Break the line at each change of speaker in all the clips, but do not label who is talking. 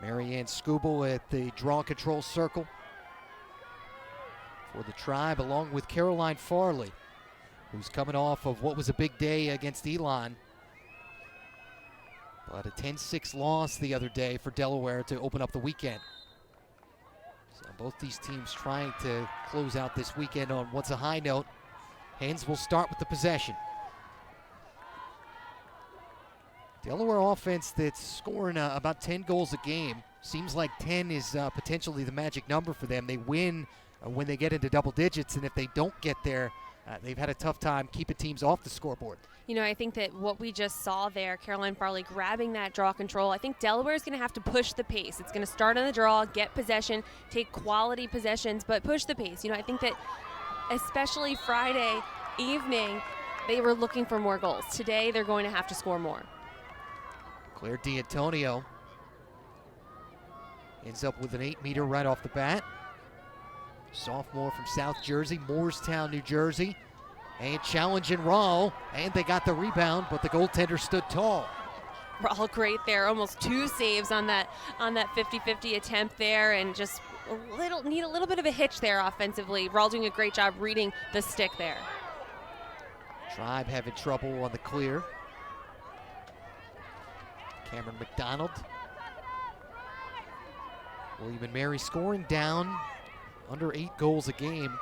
Marianne Skubal at the draw control circle for the Tribe, along with Caroline Farley, who's coming off of what was a big day against Elon. But a 10-6 loss the other day for Delaware to open up the weekend. So both these teams trying to close out this weekend on what's a high note. Hens will start with the possession. Delaware offense that's scoring about 10 goals a game. Seems like 10 is potentially the magic number for them. They win when they get into double digits, and if they don't get there, they've had a tough time keeping teams off the scoreboard.
You know, I think that what we just saw there, Caroline Farley grabbing that draw control, I think Delaware is going to have to push the pace. It's going to start on the draw, get possession, take quality possessions, but push the pace. You know, I think that especially Friday evening, they were looking for more goals. Today, they're going to have to score more.
Claire D'Antonio ends up with an 8-meter right off the bat. Sophomore from South Jersey, Moorestown, New Jersey. And challenging Rahl, and they got the rebound, but the goaltender stood tall.
Rahl great there, almost 2 saves on that 50-50 attempt there, and just need a little bit of a hitch there offensively. Rahl doing a great job reading the stick there.
Tribe having trouble on the clear. Cameron McDonald. William and Mary scoring down under 8 goals a game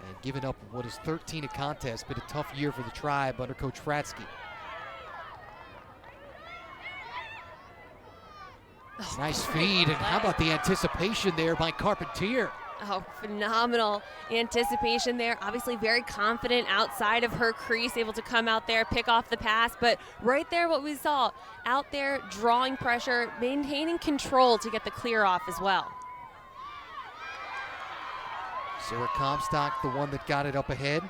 and giving up what is 13 a contest. Been a tough year for the Tribe under Coach Fratsky.
Oh,
nice feed, and how about the anticipation there by Carpentier?
Oh, phenomenal anticipation there. Obviously very confident outside of her crease, able to come out there, pick off the pass. But right there, what we saw, out there drawing pressure, maintaining control to get the clear off as well.
Sarah Comstock, the one that got it up ahead.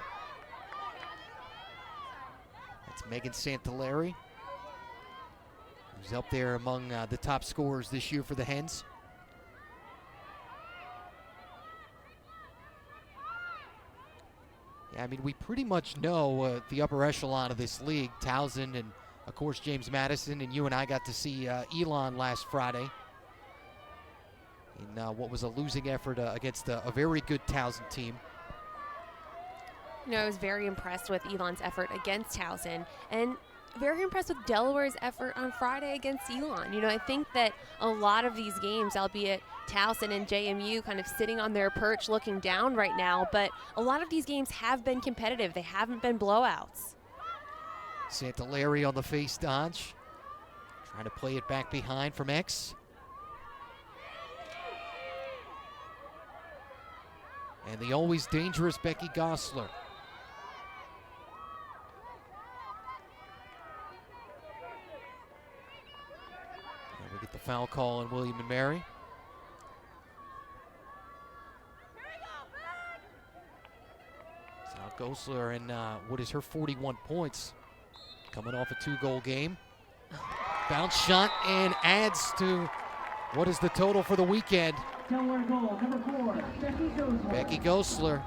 That's Megan Santalari, who's up there among the top scorers this year for the Hens. Yeah, I mean, we pretty much know the upper echelon of this league. Towson and, of course, James Madison, and you and I got to see Elon last Friday in what was a losing effort against a very good Towson team.
You know, I was very impressed with Elon's effort against Towson, and very impressed with Delaware's effort on Friday against Elon. You know, I think that a lot of these games, albeit Towson and JMU kind of sitting on their perch looking down right now, but a lot of these games have been competitive. They haven't been blowouts.
Santalari on the face dodge, trying to play it back behind from X. And the always dangerous Becky Gosler. And we get the foul call on William and Mary. Sal Gosler in what is her 41 points, coming off a 2-goal game. Bounce shot and adds to what is the total for the weekend.
Delaware goal, number 4,
Becky Gosler.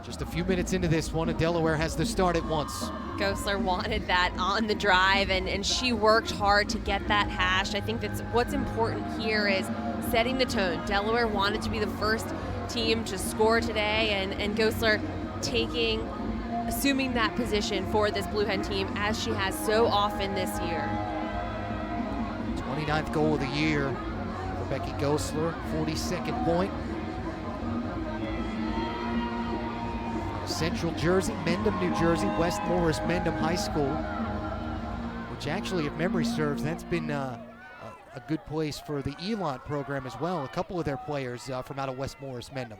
Just a few minutes into this one, and Delaware has the start at once.
Gosler wanted that on the drive, and she worked hard to get that hash. I think that's what's important here is setting the tone. Delaware wanted to be the first team to score today, and Gosler assuming that position for this Blue Hen team as she has so often this year.
29th goal of the year for Becky Gosler, 42nd point. Central Jersey, Mendham, New Jersey, West Morris, Mendham High School, which actually, if memory serves, that's been a good place for the Elon program as well. A couple of their players from out of West Morris, Mendham.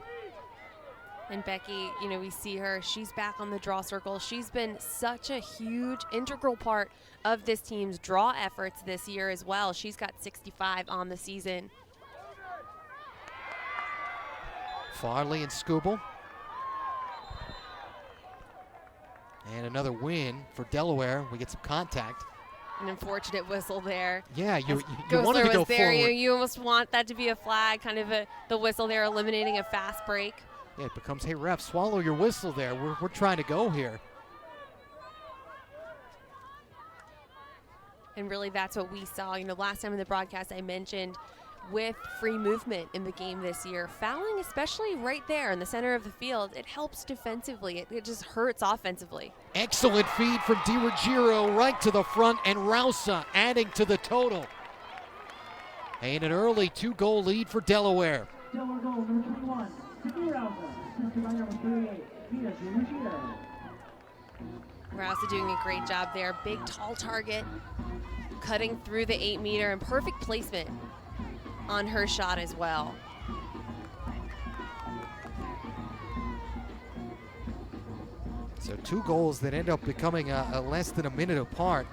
And Becky, you know, we see her, she's back on the draw circle. She's been such a huge, integral part of this team's draw efforts this year as well. She's got 65 on the season.
Farley and Skubal. And another win for Delaware. We get some contact.
An unfortunate whistle there.
Yeah, you wanted to go
there.
forward.
You almost want that to be a flag, kind of the whistle there, eliminating a fast break.
Yeah, it becomes, hey, ref, swallow your whistle there. We're trying to go here.
And really that's what we saw. You know, last time in the broadcast I mentioned with free movement in the game this year, fouling, especially right there in the center of the field, it helps defensively. It just hurts offensively.
Excellent feed from DiRuggiero right to the front, and Rausa adding to the total. And an early 2-goal lead for Delaware.
Delaware goal number 21, Sydney Rausa, assisted by number 38, Vita DiRuggiero.
Rausa doing a great job there. Big, tall target, cutting through the 8-meter, and perfect placement on her shot as well.
So 2 goals that end up becoming a less than a minute apart.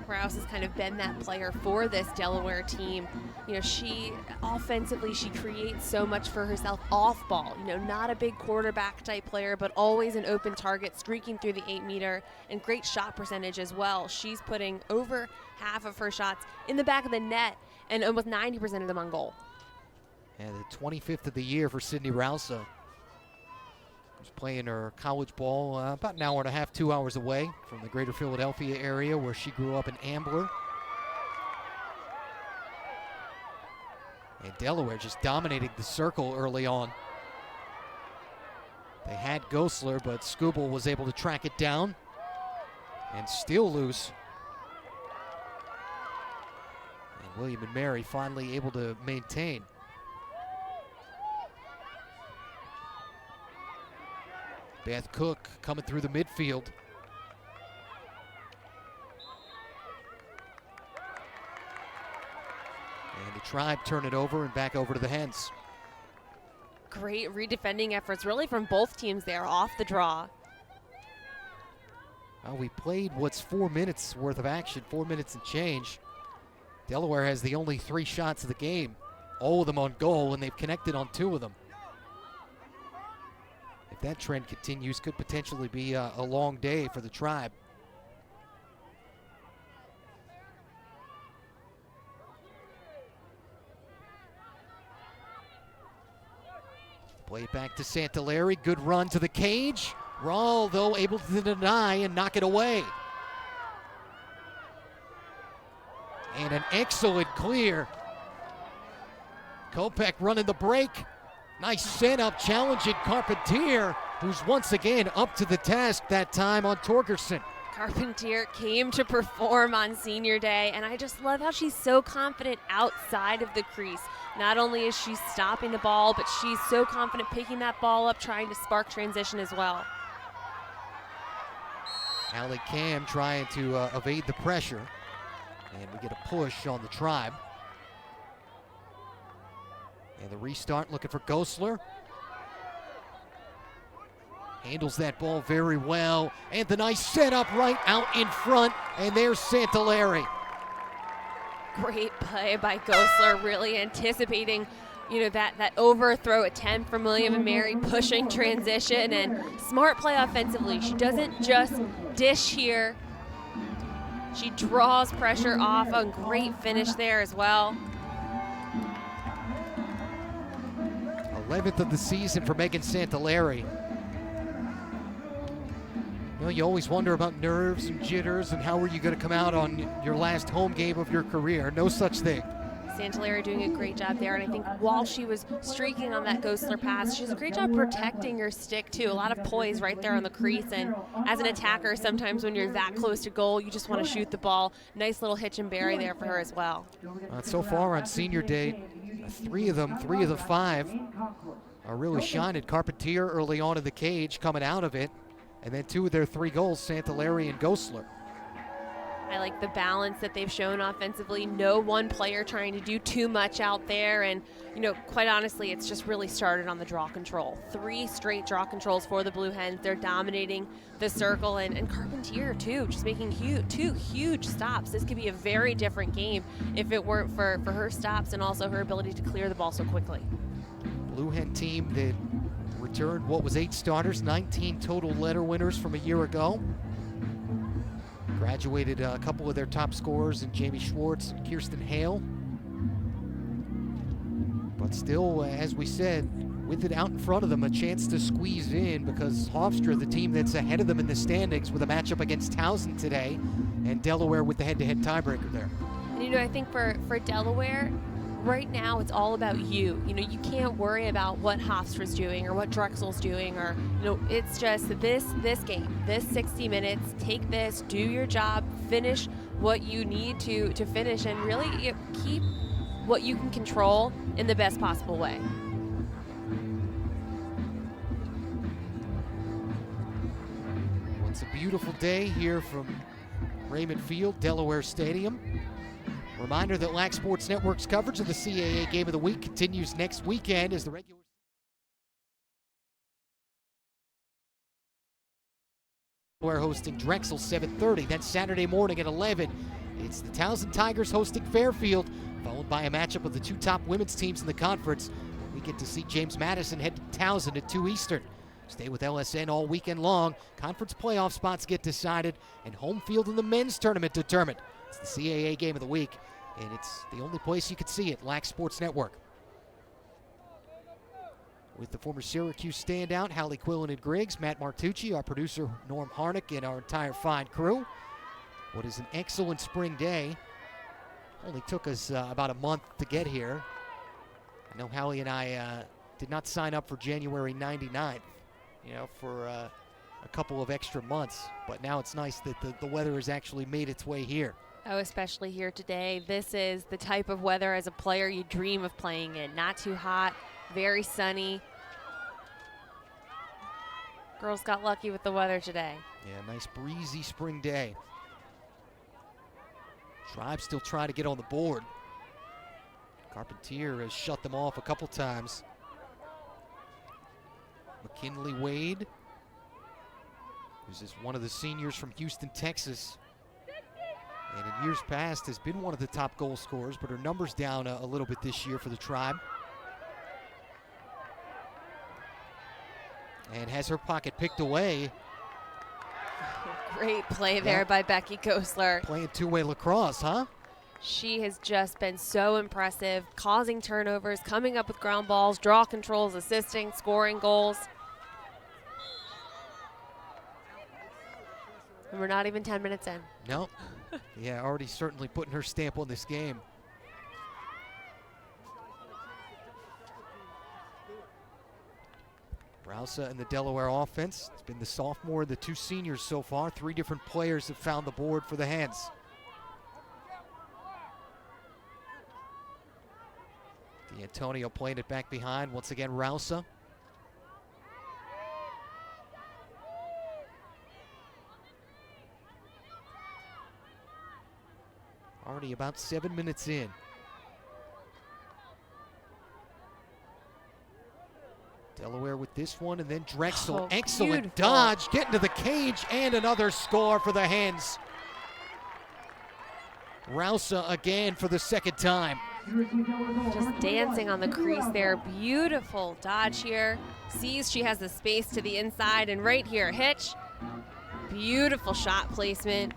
Rouse has kind of been that player for this Delaware team. You know, she offensively, she creates so much for herself off ball. You know, not a big quarterback type player, but always an open target, streaking through the 8-meter, and great shot percentage as well. She's putting over half of her shots in the back of the net and almost 90% of them on goal.
And the 25th of the year for Sydney Rausa. She's playing her college ball about an hour and a half, 2 hours away from the greater Philadelphia area where she grew up in Ambler. And Delaware just dominating the circle early on. They had Gosler, but Skubal was able to track it down and still loose. And William and Mary finally able to maintain. Beth Cook coming through the midfield. And the Tribe turn it over and back over to the Hens.
Great redefending efforts really from both teams there off the draw.
We played what's 4 minutes worth of action, 4 minutes and change. Delaware has the only 3 shots of the game, all of them on goal, and they've connected on 2 of them. If that trend continues, could potentially be a long day for the Tribe. Play it back to Santaleri. Good run to the cage. Rawl, though, able to deny and knock it away. And an excellent clear. Kopech running the break. Nice setup, challenging Carpentier, who's once again up to the task that time on Torgerson.
Carpentier came to perform on senior day, and I just love how she's so confident outside of the crease. Not only is she stopping the ball, but she's so confident picking that ball up, trying to spark transition as well.
Allie Cam trying to evade the pressure, and we get a push on the Tribe. And the restart looking for Gosler. Handles that ball very well. And the nice setup right out in front. And there's Santaleri.
Great play by Gosler, really anticipating, you know, that overthrow attempt from William and Mary, pushing transition, and smart play offensively. She doesn't just dish here. She draws pressure off. A great finish there as well.
11th of the season for Megan Santaleri. You know, you always wonder about nerves and jitters and how are you going to come out on your last home game of your career. No such thing.
Santaleri doing a great job there, and I think while she was streaking on that Gosler pass, she does a great job protecting your stick too. A lot of poise right there on the crease, and as an attacker, sometimes when you're that close to goal, you just want to shoot the ball. Nice little hitch and bury there for her as well.
So far on senior day, 3 of the 5 are really shining. Carpentier early on in the cage, coming out of it, and then 2 of their 3 goals, Santaleri and Gosler.
I like the balance that they've shown offensively. No one player trying to do too much out there. And, you know, quite honestly, it's just really started on the draw control. 3 straight draw controls for the Blue Hens. They're dominating the circle. And Carpentier, too, just making 2 huge stops. This could be a very different game if it weren't for her stops and also her ability to clear the ball so quickly.
Blue Hen team that returned what was 8 starters, 19 total letter winners from a year ago. Graduated a couple of their top scorers in Jamie Schwartz and Kirsten Hale. But still, as we said, with it out in front of them, a chance to squeeze in because Hofstra, the team that's ahead of them in the standings with a matchup against Towson today, and Delaware with the head-to-head tiebreaker there.
And I think for Delaware, right now it's all about you. You can't worry about what Hofstra's doing or what Drexel's doing, or it's just this game, this 60 minutes. Take this, do your job, finish what you need to finish, and really keep what you can control in the best possible way.
Well, it's a beautiful day here from Raymond Field, Delaware Stadium. Reminder that LAC Sports Network's coverage of the CAA Game of the Week continues next weekend as the regular Delaware hosting Drexel 7:30. Then Saturday morning at 11, it's the Towson Tigers hosting Fairfield, followed by a matchup of the two top women's teams in the conference. We get to see James Madison head to Towson at 2 Eastern. Stay with LSN all weekend long. Conference playoff spots get decided, and home field in the men's tournament determined. It's the CAA Game of the Week, and it's the only place you can see it, LAC Sports Network. With the former Syracuse standout, Hallie Quillen and Griggs, Matt Martucci, our producer Norm Harnick, and our entire fine crew. What is an excellent spring day. Only took us about a month to get here. I know Hallie and I did not sign up for January 99th, for a couple of extra months, but now it's nice that the weather has actually made its way here.
Oh, especially here today. This is the type of weather as a player you dream of playing in. Not too hot, very sunny. Girls got lucky with the weather today.
Yeah, nice breezy spring day. Tribe still trying to get on the board. Carpentier has shut them off a couple times. McKinley Wade, who's just one of the seniors from Houston, Texas, and in years past has been one of the top goal scorers, but her number's down a little bit this year for the Tribe. And has her pocket picked away.
Great play there by Becky Kosler.
Playing two-way lacrosse, huh?
She has just been so impressive, causing turnovers, coming up with ground balls, draw controls, assisting, scoring goals. And we're not even 10 minutes in.
No. Yeah, already certainly putting her stamp on this game. Rausa and the Delaware offense. It's been the sophomore and the two seniors so far. 3 different players have found the board for the Hens. D'Antonio playing it back behind. Once again, Rausa. Already about 7 minutes in. Delaware with this one, and then Drexel.
Oh,
excellent
beautiful
dodge, getting to the cage, and another score for the Hens. Rausa again for the second time.
Just dancing on the crease there. Beautiful dodge here. Sees she has the space to the inside, and right here, hitch. Beautiful shot placement.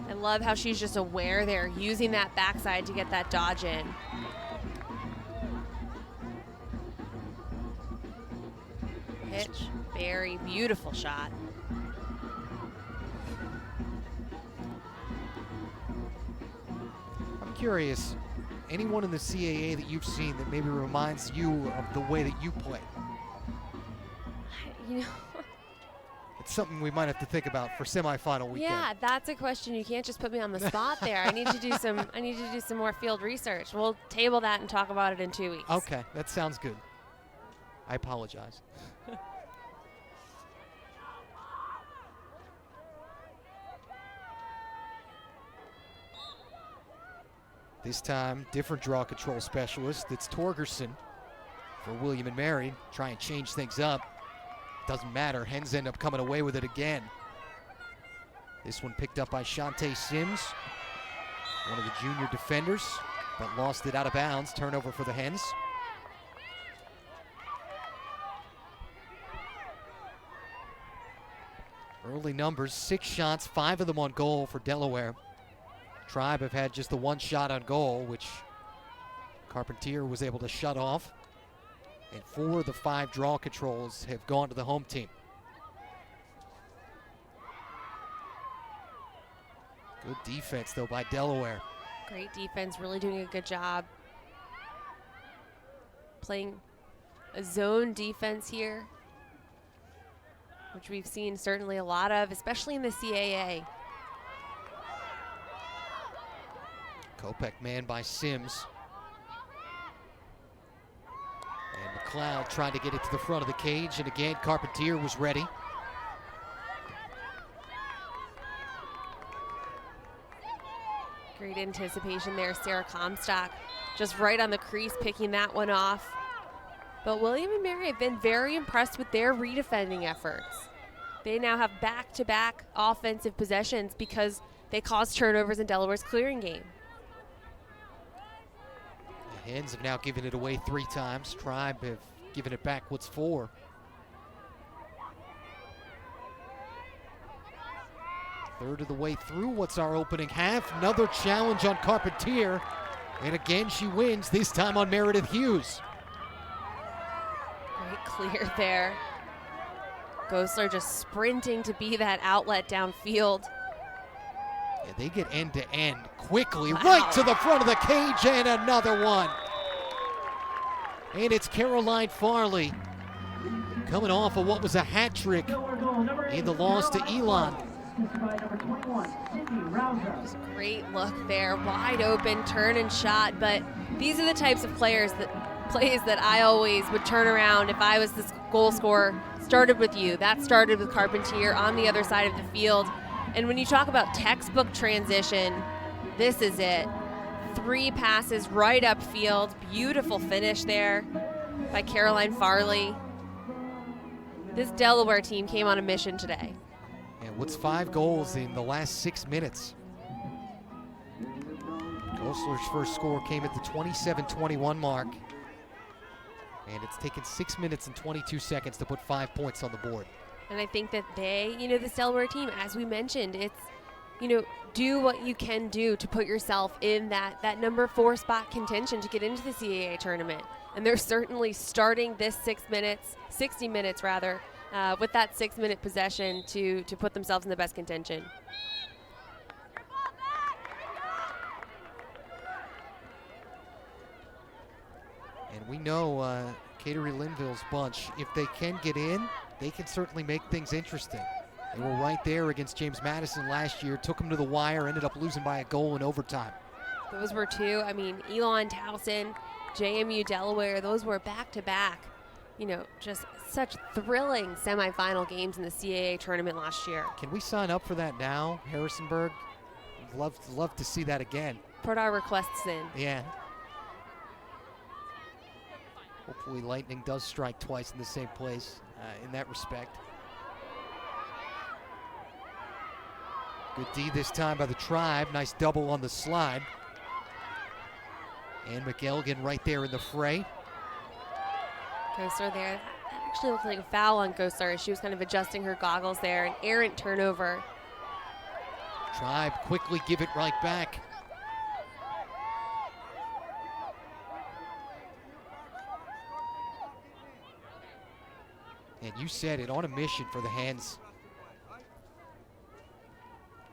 I love how she's just aware there, using that backside to get that dodge in. Hitch, very beautiful shot.
I'm curious, anyone in the CAA that you've seen that maybe reminds you of the way that you play? It's something we might have to think about for semifinal weekend.
Yeah, that's a question. You can't just put me on the spot there. I need to do some more field research. We'll table that and talk about it in 2 weeks.
Okay, that sounds good. I apologize. This time, different draw control specialist. It's Torgerson for William and Mary. Try and change things up. Doesn't matter. Hens end up coming away with it again. This one picked up by Shantae Sims, one of the junior defenders, but lost it out of bounds. Turnover for the Hens. Early numbers, 6 shots, 5 of them on goal for Delaware. Tribe have had just the 1 shot on goal, which Carpentier was able to shut off. And 4 of the 5 draw controls have gone to the home team. Good defense, though, by Delaware.
Great defense, really doing a good job. Playing a zone defense here, which we've seen certainly a lot of, especially in the CAA.
Kopech man by Sims. And McLeod tried to get it to the front of the cage, and again, Carpentier was ready.
Great anticipation there, Sarah Comstock just right on the crease, picking that one off. But William and Mary have been very impressed with their redefending efforts. They now have back-to-back offensive possessions because they caused turnovers in Delaware's clearing game.
The Hens have now given it away 3 times. Tribe have given it back, what's 4. Third of the way through what's our opening half. Another challenge on Carpentier. And again, she wins, this time on Meredith Hughes.
Great clear there. Gosler just sprinting to be that outlet downfield.
Yeah, they get end to end quickly,
Wow.
right to the front of the cage, and another one. And it's Caroline Farley coming off of what was a hat trick in the loss to Elon.
Just a great look there, wide open turn and shot. But these are the types of plays that I always would turn around if I was this goal scorer. Started with you. That started with Carpentier on the other side of the field. And when you talk about textbook transition, this is it. 3 passes right upfield. Beautiful finish there by Caroline Farley. This Delaware team came on a mission today.
And what's 5 goals in the last 6 minutes? Gosler's first score came at the 27-21 mark. And it's taken 6 minutes and 22 seconds to put 5 points on the board.
And I think that they, this Delaware team, as we mentioned, it's, do what you can do to put yourself in that number 4 spot contention to get into the CAA tournament. And they're certainly starting this 60 minutes with that 6-minute possession to put themselves in the best contention.
And we know Catering Linville's bunch, if they can get in, they can certainly make things interesting. They were right there against James Madison last year, took them to the wire, ended up losing by a goal in overtime.
Those were 2. Elon, Towson, JMU, Delaware, those were back-to-back. Just such thrilling semifinal games in the CAA tournament last year.
Can we sign up for that now, Harrisonburg? Love to see that again.
Put our requests in.
Yeah. Hopefully lightning does strike twice in the same place in that respect. Good D this time by the Tribe. Nice double on the slide. And McElgin right there in the fray.
Gosler there. That actually looked like a foul on Gosler as she was kind of adjusting her goggles there. An errant turnover.
Tribe quickly give it right back. And you said it, on a mission for the Hens.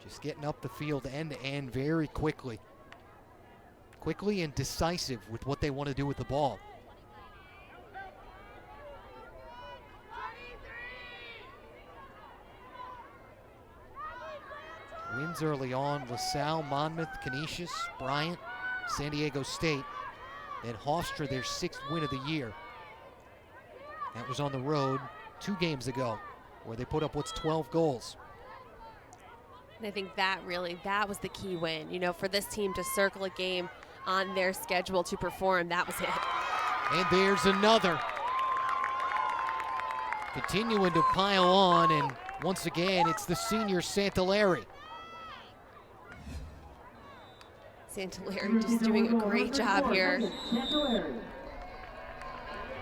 Just getting up the field end to end very quickly. Quickly and decisive with what they want to do with the ball. Wins early on: LaSalle, Monmouth, Canisius, Bryant, San Diego State. Then Hofstra, their 6th win of the year. That was on the road 2 games ago, where they put up what's 12 goals.
And I think that was the key win. For this team to circle a game on their schedule to perform, that was it.
And there's another. Continuing to pile on, and once again, it's the senior Santalari.
Santalari just doing a great job here.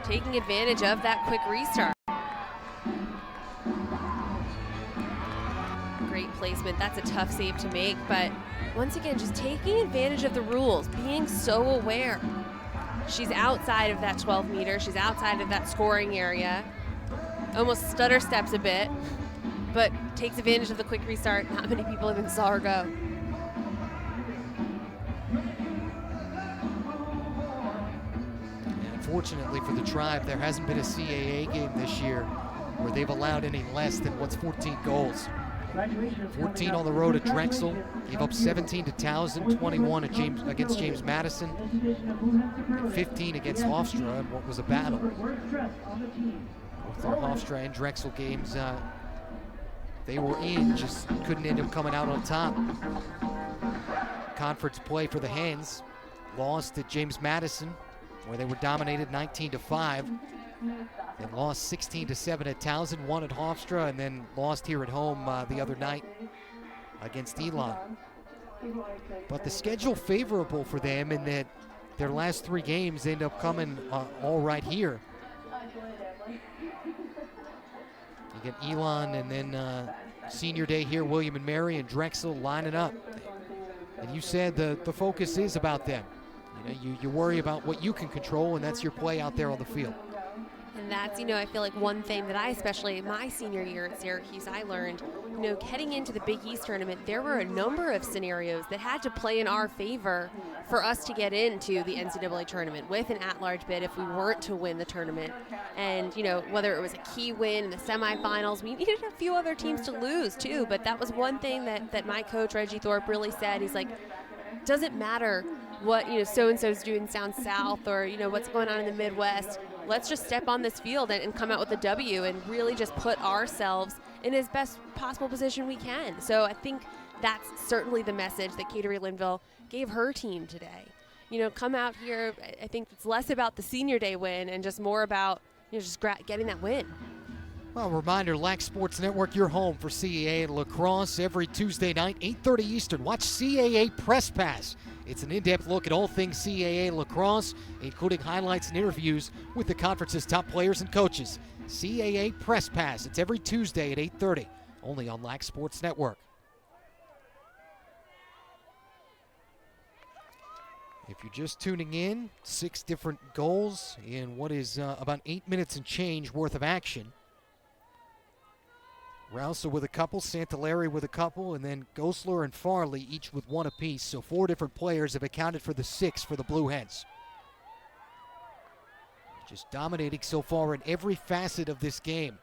Taking advantage of that quick restart. Great placement. That's a tough save to make, but once again, just taking advantage of the rules, being so aware. she's outside of that 12 meter. She's outside of that scoring area. Almost stutter steps a bit, but takes advantage of the quick restart. Not many people even saw her go.
Unfortunately for the Tribe, there hasn't been a CAA game this year where they've allowed any less than 14 goals. 14 on the road at Drexel, gave up 17 to Towson, 21 against James Madison, and 15 against Hofstra in what was a battle. Both their Hofstra and Drexel games, they were in, just couldn't end up coming out on top. Conference play for the Hens, lost at James Madison, where they were dominated 19-5. They lost 16-7 at Towson, won at Hofstra, and then lost here at home the other night against Elon. But the schedule favorable for them in that their last 3 games end up coming all right here. You get Elon and then senior day here, William and Mary and Drexel lining up. And you said the focus is about them. You worry about what you can control, and that's your play out there on the field.
And that's, I feel like one thing that I, especially my senior year at Syracuse, I learned, heading into the Big East tournament, there were a number of scenarios that had to play in our favor for us to get into the NCAA tournament with an at-large bid if we weren't to win the tournament. And, whether it was a key win in the semifinals, we needed a few other teams to lose too, but that was one thing that my coach, Reggie Thorpe, really said. He's like, doesn't matter what, so-and-so's doing down south or, what's going on in the Midwest. Let's just step on this field and come out with a W and really just put ourselves in as best possible position we can. So I think that's certainly the message that Catering-Linville gave her team today. Come out here. I think it's less about the senior day win and just more about just getting that win.
Well, reminder, Lac Sports Network, your home for CAA and lacrosse every Tuesday night, 8:30 Eastern. Watch CAA Press Pass. It's an in-depth look at all things CAA and lacrosse, including highlights and interviews with the conference's top players and coaches. CAA Press Pass. It's every Tuesday at 8:30, only on Lac Sports Network. If you're just tuning in, 6 different goals in what is about 8 minutes and change worth of action. Rousa with a couple, Santaleri with a couple, and then Gosler and Farley each with 1 apiece. So 4 different players have accounted for the 6 for the Blue Hens. Just dominating so far in every facet of this game.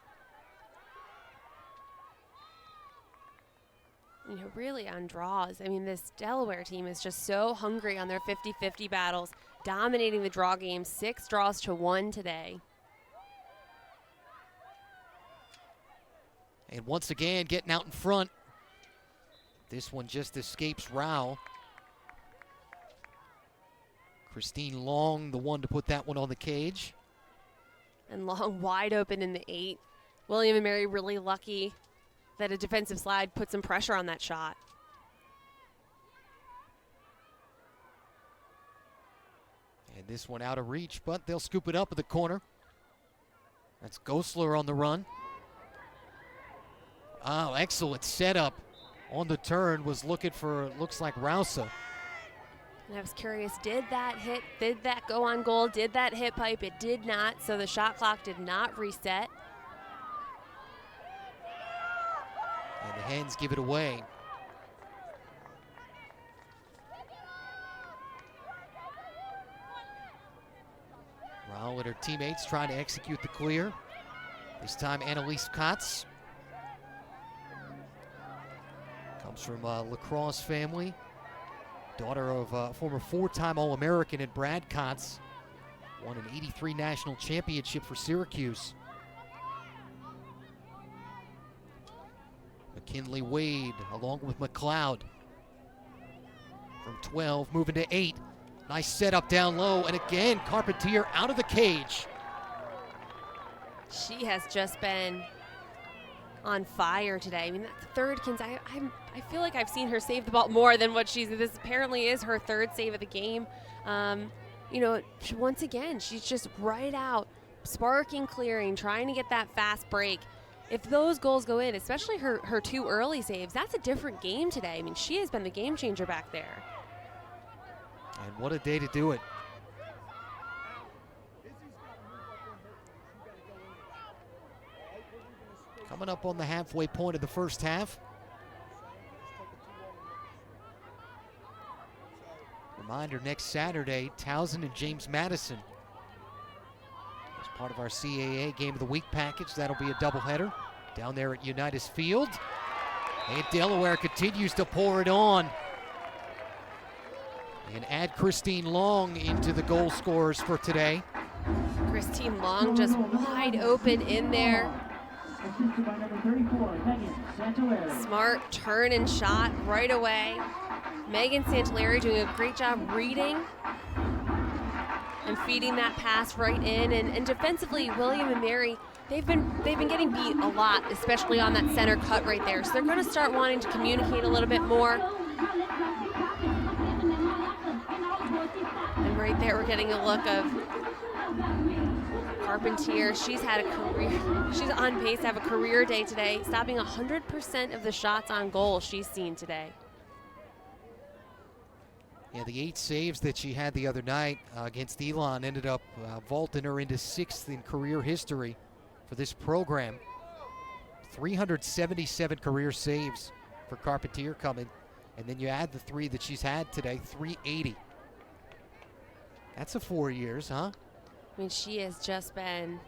Really on draws. This Delaware team is just so hungry on their 50-50 battles, dominating the draw game, 6 draws to 1 today.
And once again, getting out in front. This one just escapes Rao. Christine Long, the one to put that one on the cage.
And Long wide open in the 8. William and Mary really lucky that a defensive slide put some pressure on that shot.
And this one out of reach, but they'll scoop it up in the corner. That's Gosler on the run. Oh, excellent setup on the turn. Was looking for, looks like Rousa.
And I was curious, did that go on goal? Did that hit pipe? It did not, so the shot clock did not reset.
And the Hens give it away. Rao and her teammates trying to execute the clear. This time Annalise Kotz. Comes from a Lacrosse family. Daughter of a former 4-time All-American at Brad Kotz. Won an '83 national championship for Syracuse. McKinley Wade along with McLeod. From 12, moving to 8. Nice setup down low, and again, Carpentier out of the cage.
She has just been on fire today. That Thirdkins, I feel like I've seen her save the ball more than what this apparently is her 3rd save of the game. Once again, she's just right out, sparking, clearing, trying to get that fast break. If those goals go in, especially her 2 early saves, that's a different game today. She has been the game changer back there.
And what a day to do it. Coming up on the halfway point of the first half. Reminder, next Saturday, Towson and James Madison. As part of our CAA Game of the Week package, that'll be a doubleheader down there at Unitas Field. And Delaware continues to pour it on. And add Christine Long into the goal scorers for today.
Christine Long just wide open in there. Smart turn and shot right away. Megan Santelari doing a great job reading and feeding that pass right in. And defensively, William and Mary, they've been getting beat a lot, especially on that center cut right there. So they're going to start wanting to communicate a little bit more. And right there, we're getting a look of Carpentier. She's on pace to have a career day today, stopping 100% of the shots on goal she's seen today.
Yeah, the 8 saves that she had the other night against Elon ended up vaulting her into 6th in career history for this program. 377 career saves for Carpentier coming, and then you add the 3 that she's had today, 380. That's a 4 years, huh?
I mean, she has just been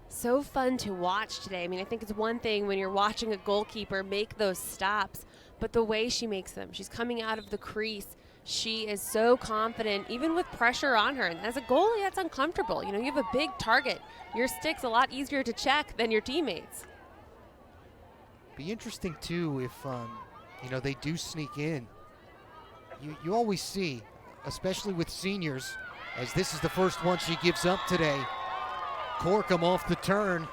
so fun to watch today. I mean, I think it's one thing when you're watching a goalkeeper make those stops, but the way she makes them, she's coming out of the crease. She is so confident, even with pressure on her. And as a goalie, that's uncomfortable. You know, you have a big target. Your stick's a lot easier to check than your teammates.
Be interesting, too, if, you know, they do sneak in. You always see, especially with seniors, as this is the first one she gives up today. Corkum off the turn,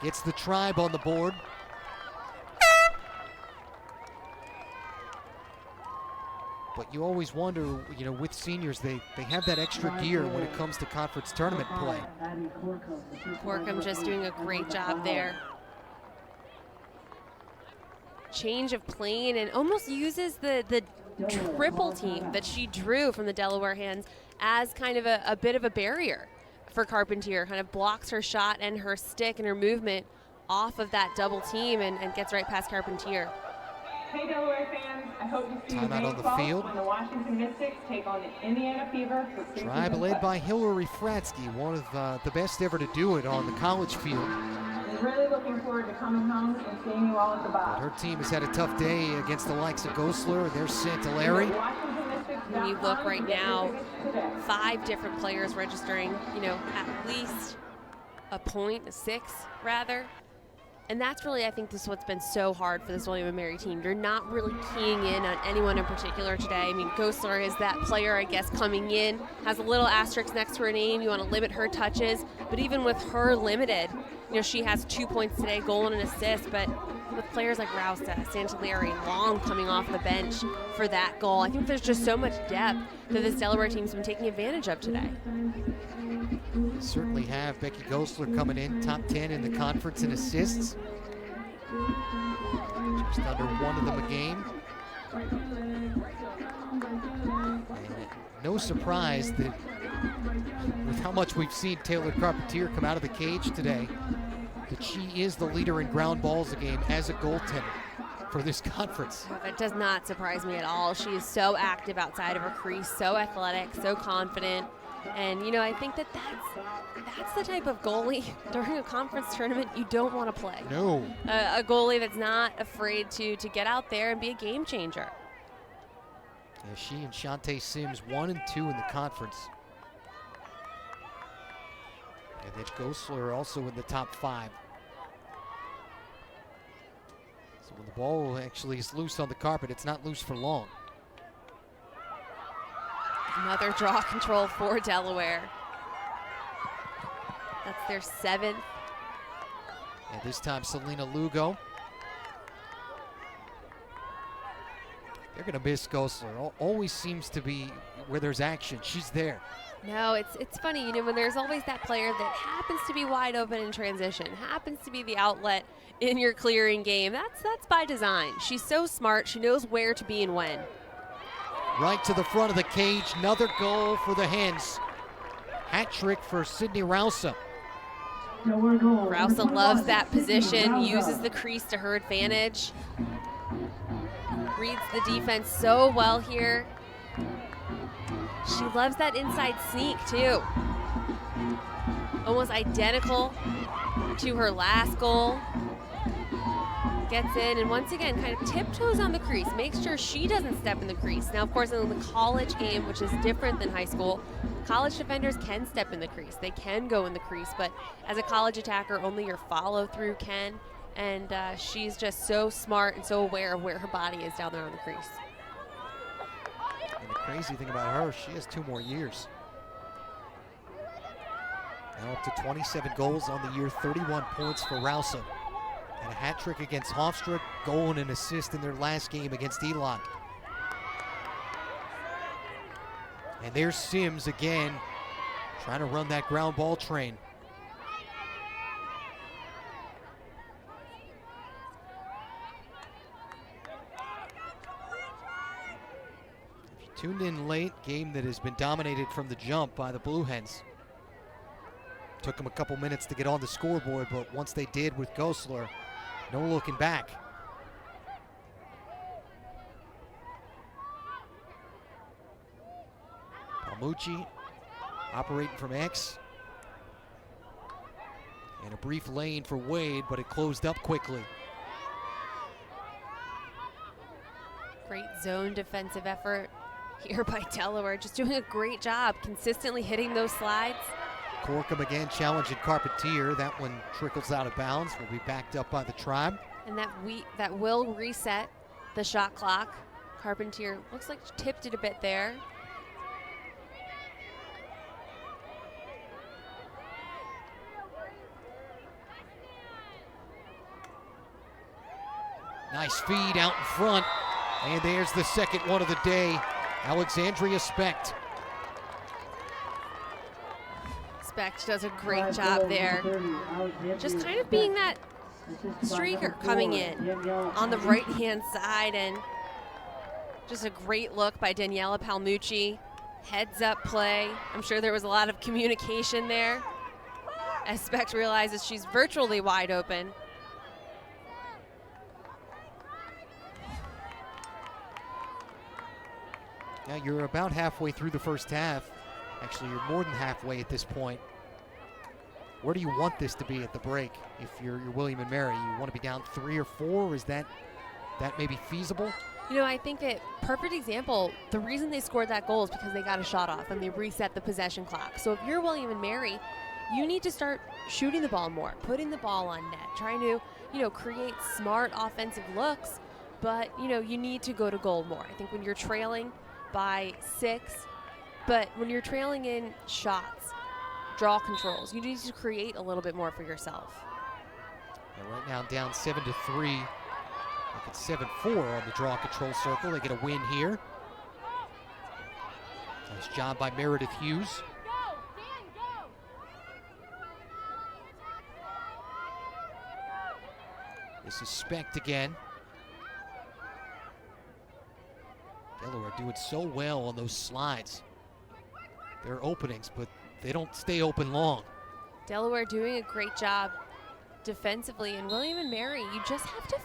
gets the tribe on the board. But you always wonder, you know, with seniors, they have that extra gear when it comes to conference tournament play.
Corkum just doing a great job there. Change of plane and almost uses the triple team that she drew from the Delaware hands as kind of a bit of a barrier for Carpentier. Kind of blocks her shot and her stick and her movement off of that double team and gets right past Carpentier.
Hey Delaware fans, I hope to see
Timeout on the field.
when the Washington Mystics take on the Indiana Fever.
Tribe led by Hillary Fratsky, one of the best ever to do it on the college field.
We're really looking forward to coming home and seeing you all at the
But
box.
her team has had a tough day against the likes of Gosler and their Santelari.
When you look right now, 5 different players registering, you know, at least a point, 6 rather. And that's really, I think, this is what's been so hard for this William & Mary team. You're not really keying in on anyone in particular today. I mean, Gosler is that player, I guess, coming in, has a little asterisk next to her name. You want to limit her touches. But even with her limited, you know, she has 2 points today, goal and an assist. But with players like Rausta, Santelari, Long coming off the bench for that goal, I think there's just so much depth that this Delaware team's been taking advantage of today.
They certainly have. Becky Gosler coming in, top 10 in the conference in assists. Just under 1 of them a game. And no surprise that with how much we've seen Taylor Carpentier come out of the cage today, that she is the leader in ground balls a game as a goaltender for this conference.
That does not surprise me at all. She is so active outside of her crease, so athletic, so confident. And, you know, I think that's the type of goalie during a conference tournament you don't want to play.
No.
A goalie that's not afraid to get out there and be a game changer.
Yeah, she and Shantae Sims 1 and 2 in the conference. And then Gosler also in the top 5. So when the ball actually is loose on the carpet, it's not loose for long.
Another draw control for Delaware. That's their 7th.
And this time Selena Lugo. They're going to miss Gosler. Always seems to be where there's action. She's there.
No, it's funny, you know, when there's always that player that happens to be wide open in transition, happens to be the outlet in your clearing game. That's by design. She's so smart. She knows where to be and when.
Right to the front of the cage. Another goal for the Hens. Hat trick for Sydney Rausa.
Delaware goal.
Rouse
Number
loves
21,
that
Sydney
position,
Rouse.
uses the crease to her advantage. Reads the defense so well here. She loves that inside sneak too. Almost identical to her last goal. Gets in and once again kind of tiptoes on the crease, makes sure she doesn't step in the crease. Now of course in the college game, which is different than high school, college defenders can step in the crease. They can go in the crease, but as a college attacker, only your follow through can. And she's just so smart and so aware of where her body is down there on the crease.
And the crazy thing about her, she has 2 more years. Now up to 27 goals on the year, 31 points for Rouse. And a hat trick against Hofstra, goal and an assist in their last game against Elon. And there's Sims again, trying to run that ground ball train. If you tuned in late, game that has been dominated from the jump by the Blue Hens. Took them a couple minutes to get on the scoreboard, but once they did with Gosler, no looking back. Palmucci operating from X. And a brief lane for Wade, but it closed up quickly.
Great zone defensive effort here by Delaware, just doing a great job consistently hitting those slides.
Corkum again challenging Carpentier. That one trickles out of bounds. Will be backed up by the Tribe.
And that will reset the shot clock. Carpentier looks like she tipped it a bit there.
Nice feed out in front. And there's the second one of the day. Alexandria Specht.
Specht does a great job there. Just kind of being that streaker coming in on the right-hand side, and just a great look by Daniela Palmucci. Heads up play. I'm sure there was a lot of communication there as Specht realizes she's virtually wide open.
Now you're about halfway through the first half. Actually, you're more than halfway at this point. Where do you want this to be at the break? If you're William and Mary, you want to be down 3 or 4? Is that maybe feasible?
You know, I think that perfect example, the reason they scored that goal is because they got a shot off and they reset the possession clock. So if you're William and Mary, you need to start shooting the ball more, putting the ball on net, trying to, create smart offensive looks, but, you need to go to goal more. I think when you're trailing by 6, but when you're trailing in shots, draw controls, you need to create a little bit more for yourself.
And right now down 7-3. Look at 7-4 on the draw control circle. They get a win here. Nice job by Meredith Hughes. This is Specht again. Delaware doing so well on those slides. They're openings, but they don't stay open long.
Delaware doing a great job defensively, and William and Mary, you just have to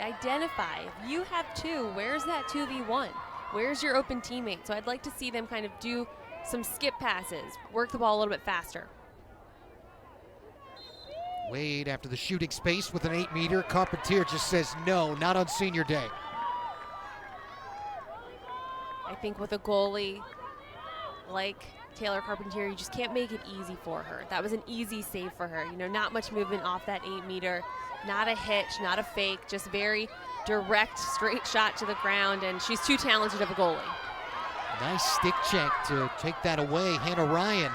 identify. If you have 2, where's that 2v1? Where's your open teammate? So I'd like to see them kind of do some skip passes, work the ball a little bit faster.
Wade after the shooting space with an 8-meter. Carpentier just says no, not on senior day.
I think with a goalie like Taylor Carpentier, you just can't make it easy for her. That was an easy save for her. Not much movement off that 8-meter, not a hitch, not a fake, just very direct, straight shot to the ground, and she's too talented of a goalie.
Nice stick check to take that away. Hannah Ryan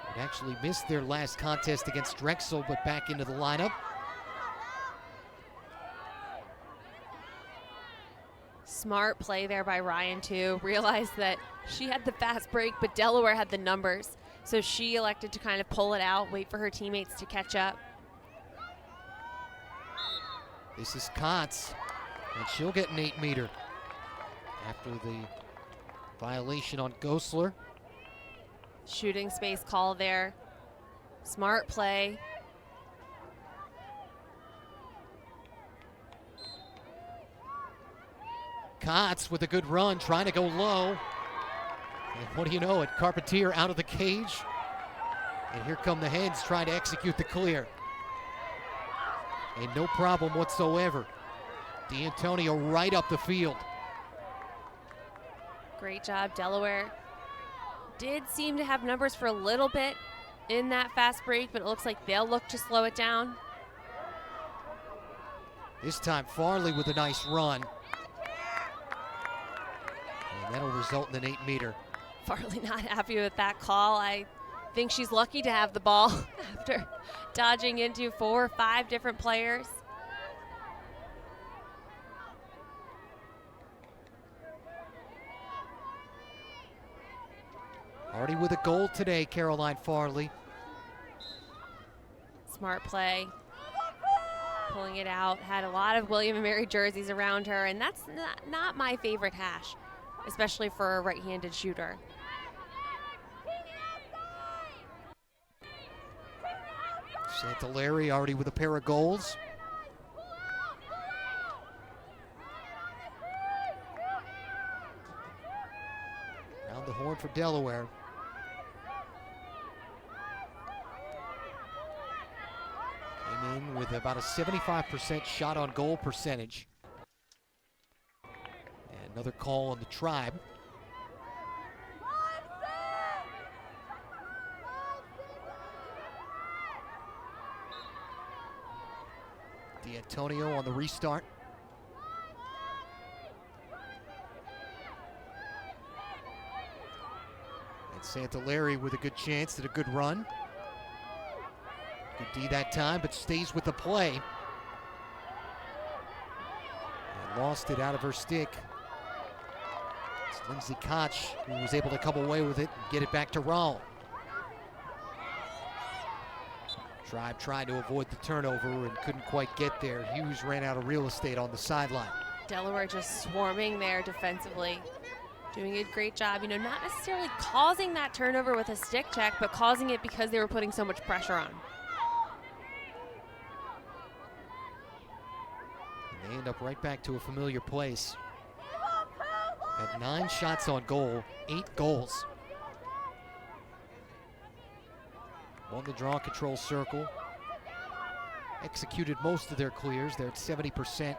would actually missed their last contest against Drexel, but back into the lineup.
Smart play there by Ryan too. Realized that she had the fast break, but Delaware had the numbers. So she elected to kind of pull it out, wait for her teammates to catch up.
This is Kotz, and she'll get an 8-meter after the violation on Gosler.
Shooting space call there Smart play.
Kotz with a good run, trying to go low. And what do you know it? Carpentier out of the cage. And here come the Hens trying to execute the clear. And no problem whatsoever. D'Antonio right up the field.
Great job, Delaware. Did seem to have numbers for a little bit in that fast break, but it looks like they'll look to slow it down.
This time Farley with a nice run. And that'll result in an 8-meter.
Farley not happy with that call. I think she's lucky to have the ball after dodging into 4 or 5 different players.
Already with a goal today, Caroline Farley.
Smart play. Pulling it out. Had a lot of William and Mary jerseys around her, and that's not my favorite hash, especially for a right-handed shooter.
Santaleri already with a pair of goals. Round the horn for Delaware. Came in with about a 75% shot on goal percentage. And another call on the Tribe. D'Antonio on the restart. And Santaleri with a good chance and a good run. Good D that time, but stays with the play. And lost it out of her stick. It's Lindsay Koch who was able to come away with it and get it back to Raul. Tribe tried to avoid the turnover and couldn't quite get there. Hughes ran out of real estate on the sideline.
Delaware just swarming there defensively. Doing a great job, not necessarily causing that turnover with a stick check, but causing it because they were putting so much pressure on.
And they end up right back to a familiar place. Had 9 shots on goal, 8 goals. Won the draw control circle. Executed most of their clears. They're at 70%.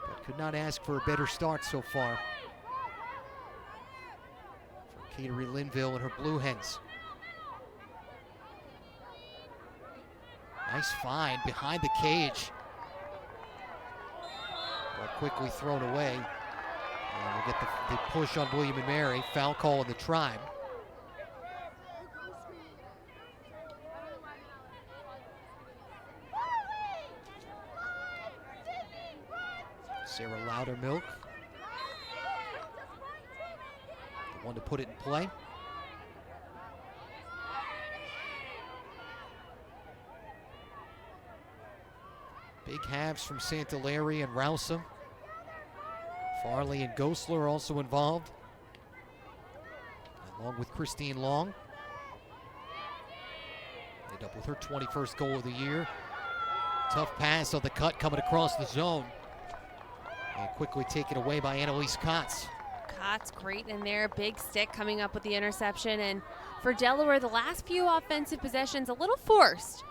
But could not ask for a better start so far for Catering Linville and her Blue Hens. Nice find behind the cage. But quickly thrown away. And we'll get the push on William and Mary. Foul call on the Tribe. Sarah Loudermilk, the one to put it in play. Big halves from Santaleri and Rousum. Farley and Gosler also involved, along with Christine Long. Ended up with her 21st goal of the year. Tough pass on the cut coming across the zone. And quickly taken away by Annalise Kotz.
Kotz great in there, big stick coming up with the interception. And for Delaware, the last few offensive possessions a little forced.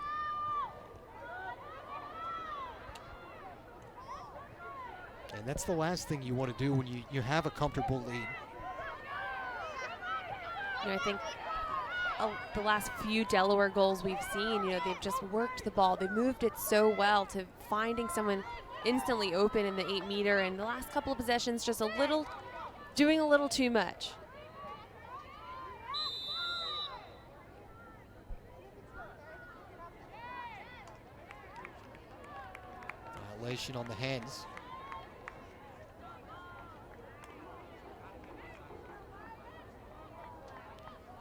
And that's the last thing you want to do when you have a comfortable lead.
I think the last few Delaware goals we've seen, they've just worked the ball. They moved it so well to finding someone instantly open in the 8-meter, and the last couple of possessions just doing a little too much.
Violation on the Hens.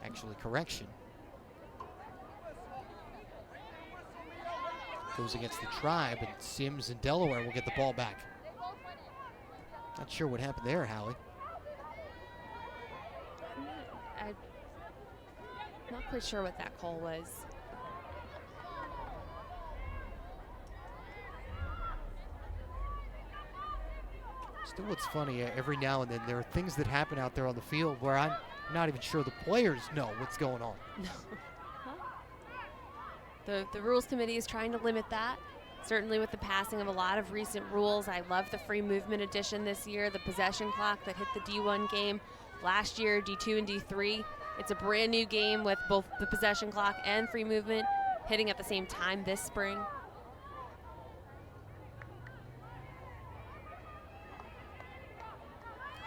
Actually, correction. Goes against the Tribe, and Sims and Delaware will get the ball back. Not sure what happened there, Howie.
Not quite sure what that call was.
Still, what's funny, every now and then there are things that happen out there on the field where I'm not even sure the players know what's going on.
No. The Rules Committee is trying to limit that. Certainly with the passing of a lot of recent rules. I love the free movement addition this year, the possession clock that hit the D1 game last year, D2 and D3. It's a brand new game with both the possession clock and free movement hitting at the same time this spring.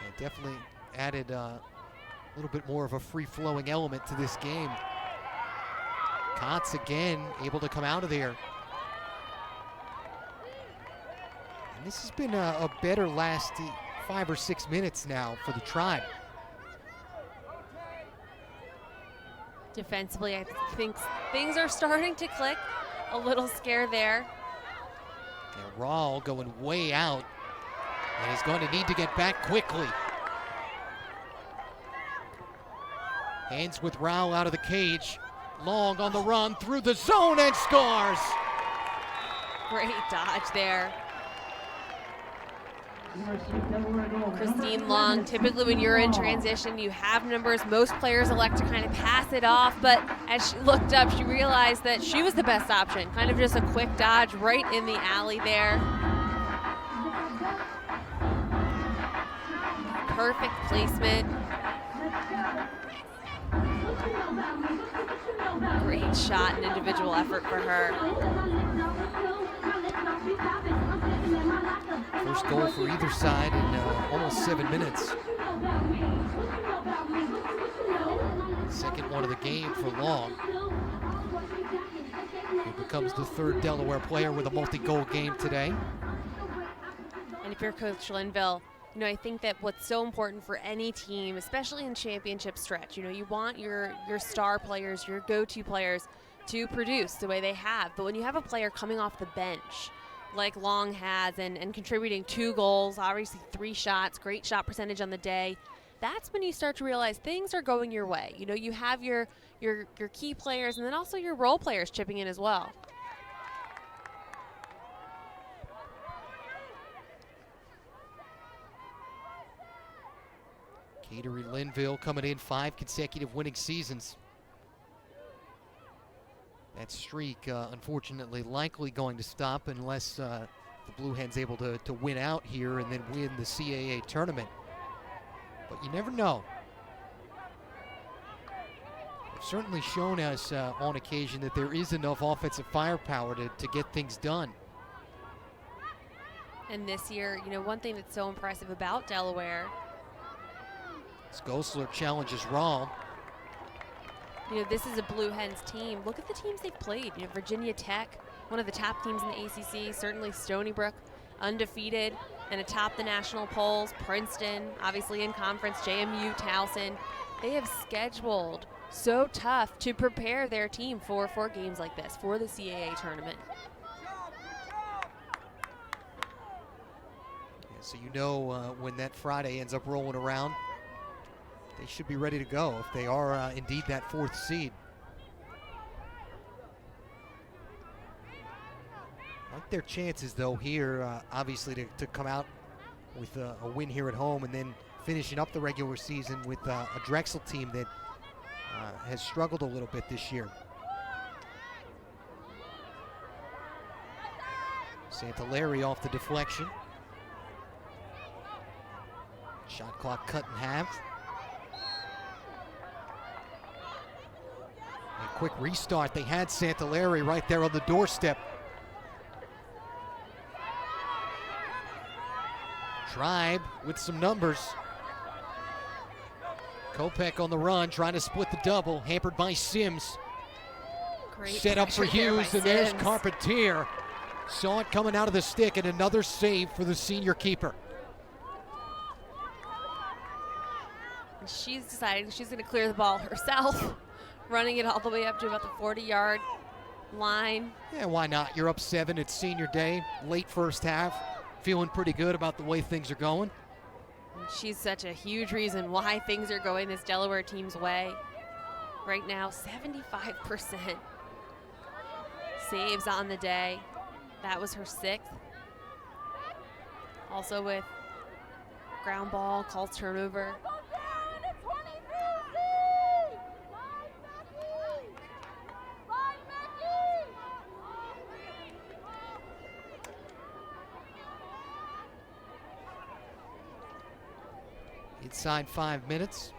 It definitely added a little bit more of a free-flowing element to this game. Kotz again able to come out of there. And this has been a better last 5 or 6 minutes now for the Tribe.
Defensively, I think things are starting to click. A little scare there.
And Rahl going way out. And he's going to need to get back quickly. Hands with Rahl out of the cage. Long on the run through the zone and scores.
Great dodge there. Christine Long, typically when you're in transition, you have numbers. Most players elect to kind of pass it off, but as she looked up, she realized that she was the best option. Kind of just a quick dodge right in the alley there. Perfect placement. Great shot and individual effort for her.
First goal for either side in almost 7 minutes. Second one of the game for Long, who becomes the third Delaware player with a multi-goal game today.
And if you're Coach Linville, you know, I think that what's so important for any team, especially in championship stretch, you know, you want your star players, your go-to players to produce the way they have. But when you have a player coming off the bench, like Long has, and contributing 2 goals, obviously 3 shots, great shot percentage on the day, that's when you start to realize things are going your way. You know, you have your key players and then also your role players chipping in as well.
Catering Linville coming in 5 consecutive winning seasons. That streak, unfortunately, likely going to stop unless the Blue Hens able to win out here and then win the CAA tournament. But you never know. They've certainly shown us on occasion that there is enough offensive firepower to get things done.
And this year, you know, one thing that's so impressive about Delaware,
Skosler challenges Rahl.
you know, this is a Blue Hens team. Look at the teams they've played. You know, Virginia Tech, one of the top teams in the ACC. Certainly Stony Brook, undefeated and atop the national polls. Princeton, obviously in conference. JMU, Towson. They have scheduled so tough to prepare their team for games like this, for the CAA tournament.
Yeah, so you know when that Friday ends up rolling around, they should be ready to go if they are indeed that 4th seed. Like their chances, though, here, obviously, to come out with a win here at home and then finishing up the regular season with a Drexel team that has struggled a little bit this year. Santaleri off the deflection. Shot clock cut in half. A quick restart. They had Santaleri right there on the doorstep. Tribe with some numbers. Kopech on the run, trying to split the double, hampered by Sims.
Great
set up for Hughes, and there's
Sims.
Carpentier. Saw it coming out of the stick, and another save for the senior keeper.
And she's deciding she's going to clear the ball herself, running it all the way up to about the 40-yard line.
Yeah, why not? You're up 7. It's senior day, late first half. Feeling pretty good about the way things are going.
And she's such a huge reason why things are going this Delaware team's way. right now, 75% saves on the day. That was her 6th. Also with ground ball, calls turnover.
Inside 5 minutes.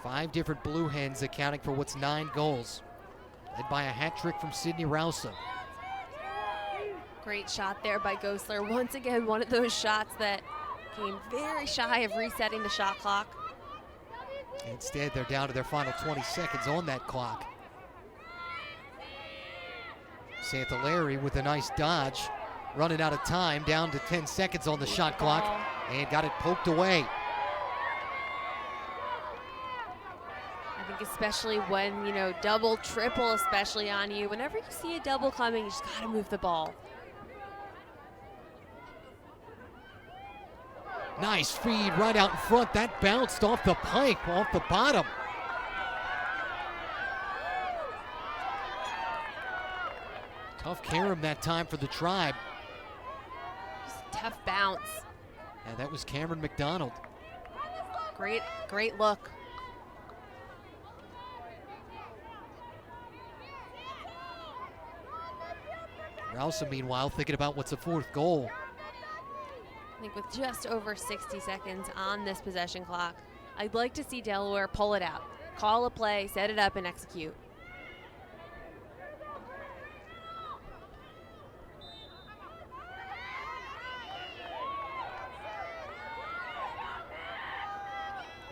5 different Blue Hens accounting for what's 9 goals. Led by a hat trick from Sydney Rouse.
Great shot there by Gosler. Once again, one of those shots that came very shy of resetting the shot clock.
Instead, they're down to their final 20 seconds on that clock. Santalari with a nice dodge. Running out of time, down to 10 seconds on the shot clock, and got it poked away.
I think especially when, you know, double, triple especially on you, whenever you see a double coming, you just gotta move the ball.
Nice feed right out in front. That bounced off the pipe, off the bottom. Tough carom that time for the Tribe.
Tough bounce.
And that was Cameron McDonald.
Great look.
Rouse, meanwhile, thinking about what's the 4th goal.
I think with just over 60 seconds on this possession clock, I'd like to see Delaware pull it out. Call a play, set it up, and execute.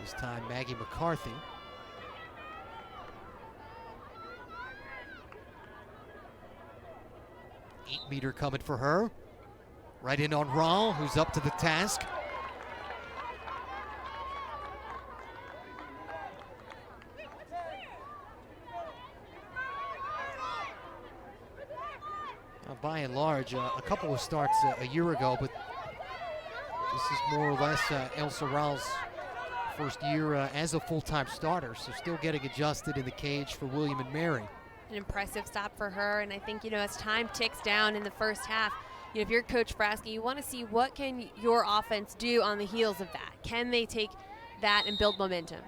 This time, Maggie McCarthy. Eight-meter coming for her. Right in on Raul, who's up to the task. By and large, a couple of starts a year ago, but this is more or less Elsa Raul's first year as a full-time starter, so still getting adjusted in the cage for William and Mary.
An impressive stop for her, and I think, you know, as time ticks down in the first half, you know, if you're Coach Frasky, you want to see what can your offense do on the heels of that. Can they take that and build momentum?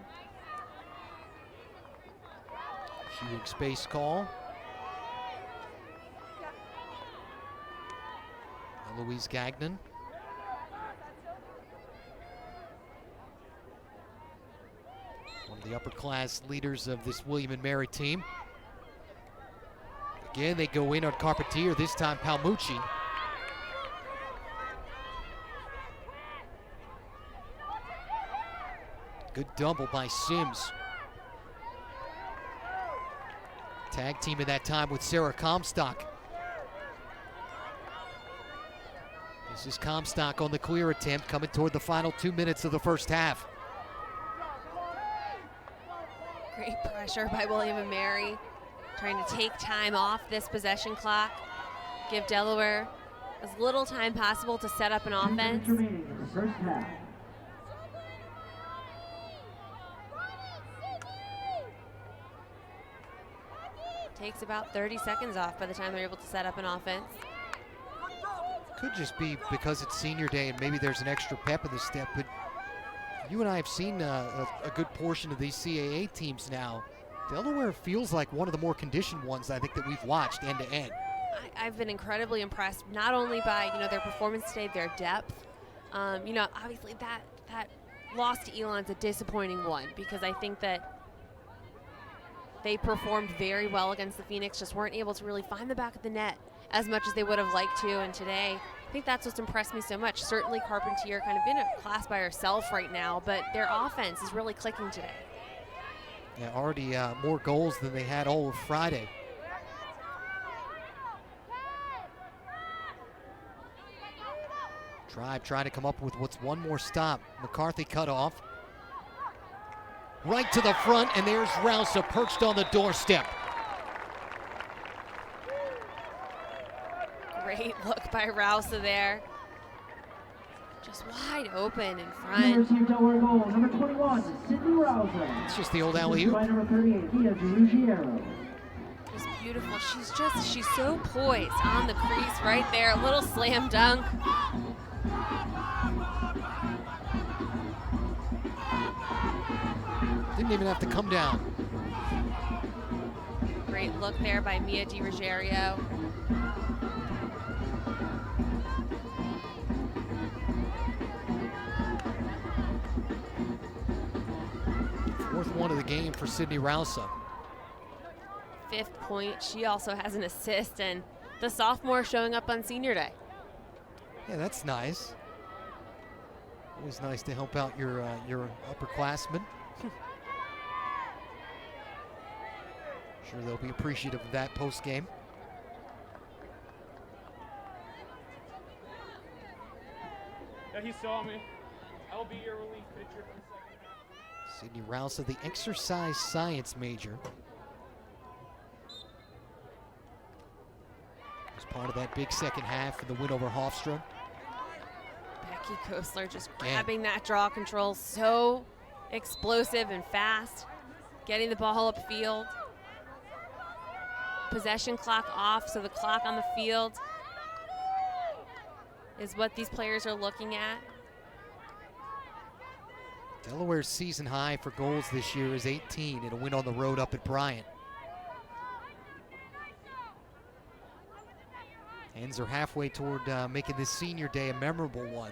Shooting space call. Louise Gagnon. One of the upper class leaders of this William and Mary team. Again, they go in on Carpentier, this time Palmucci. Good double by Sims. Tag team at that time with Sarah Comstock. This is Comstock on the clear attempt, coming toward the final 2 minutes of the first half.
Great pressure by William and Mary, trying to take time off this possession clock, give Delaware as little time possible to set up an offense.
Remaining in the first half.
Takes about 30 seconds off by the time they're able to set up an offense.
Could just be because it's senior day and maybe there's an extra pep in the step, but you and I have seen a good portion of these CAA teams now. Delaware feels like one of the more conditioned ones I think that we've watched end to end.
I've been incredibly impressed, not only by, you know, their performance today, their depth. You know, obviously that loss to Elon's a disappointing one, because I think that they performed very well against the Phoenix, just weren't able to really find the back of the net as much as they would have liked to. And today, I think that's what's impressed me so much. Certainly Carpentier kind of in a class by herself right now, but their offense is really clicking today.
Yeah, already more goals than they had all of Friday. Tribe trying to come up with what's one more stop. McCarthy cut off. Right to the front, and there's Rouse perched on the doorstep.
Great look by Rouse there. just wide open in
Number
front.
2, Delaware goal. Number 21, Sydney Rouser.
It's just the old
Assisted
alley-oop.
by number 38, Mia Ruggiero.
Just beautiful. She's so poised on the crease right there. A little slam dunk.
Didn't even have to come down.
Great look there by Mia Ruggiero.
Fourth one of the game for Sydney Rouser.
5th point. She also has an assist, and the sophomore showing up on senior day.
Yeah, that's nice. Always nice to help out your upperclassmen. Sure they'll be appreciative of that post game.
Yeah, he saw me. I'll be your relief pitcher for the second half.
Sydney Rouser, the exercise science major. Was part of that big second half in the win over Hofstra.
Becky Kostler just grabbing that draw control, so explosive and fast, getting the ball upfield. Possession clock off, so the clock on the field is what these players are looking at.
Delaware's season high for goals this year is 18 in a win on the road up at Bryant. Hens are halfway toward making this senior day a memorable one.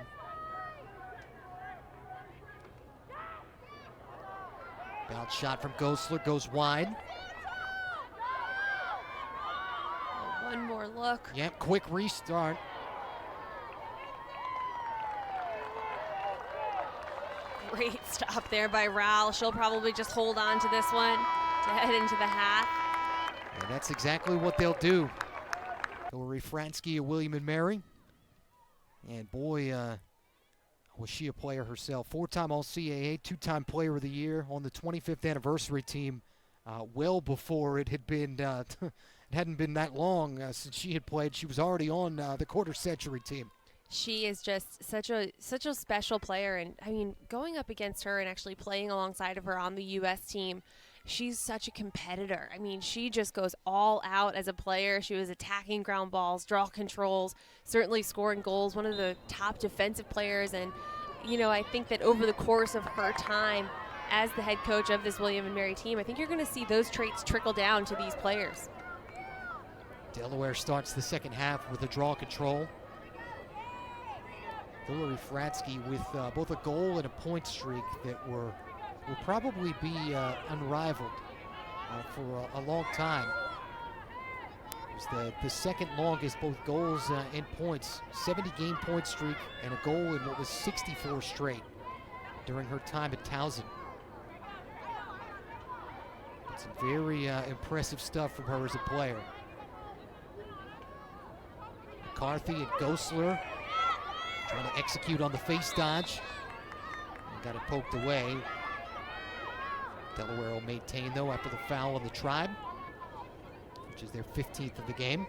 Bounce shot from Gosler goes wide.
One more look.
Yep, quick restart.
Great stop there by Raul. She'll probably just hold on to this one to head into the half.
And that's exactly what they'll do. Hillary Fransky of William and Mary. And boy, was she a player herself. 4-time All-CAA, 2-time Player of the Year on the 25th anniversary team. Well before it had been, it hadn't been that long since she had played. She was already on the quarter-century team.
She is just such a special player, and I mean, going up against her and actually playing alongside of her on the U.S. team, she's such a competitor. I mean, she just goes all out as a player. She was attacking ground balls, draw controls, certainly scoring goals, one of the top defensive players. And, you know, I think that over the course of her time as the head coach of this William and Mary team, I think you're going to see those traits trickle down to these players.
Delaware starts the second half with a draw control. Hillary Fransky with both a goal and a point streak that will probably be unrivaled for a long time. It was the second longest, both goals and points, 70-game point streak and a goal in what was 64 straight during her time at Towson. But some very impressive stuff from her as a player. McCarthy and Gosler trying to execute on the face dodge. And got it poked away. Delaware will maintain, though, after the foul on the Tribe, which is their 15th of the game.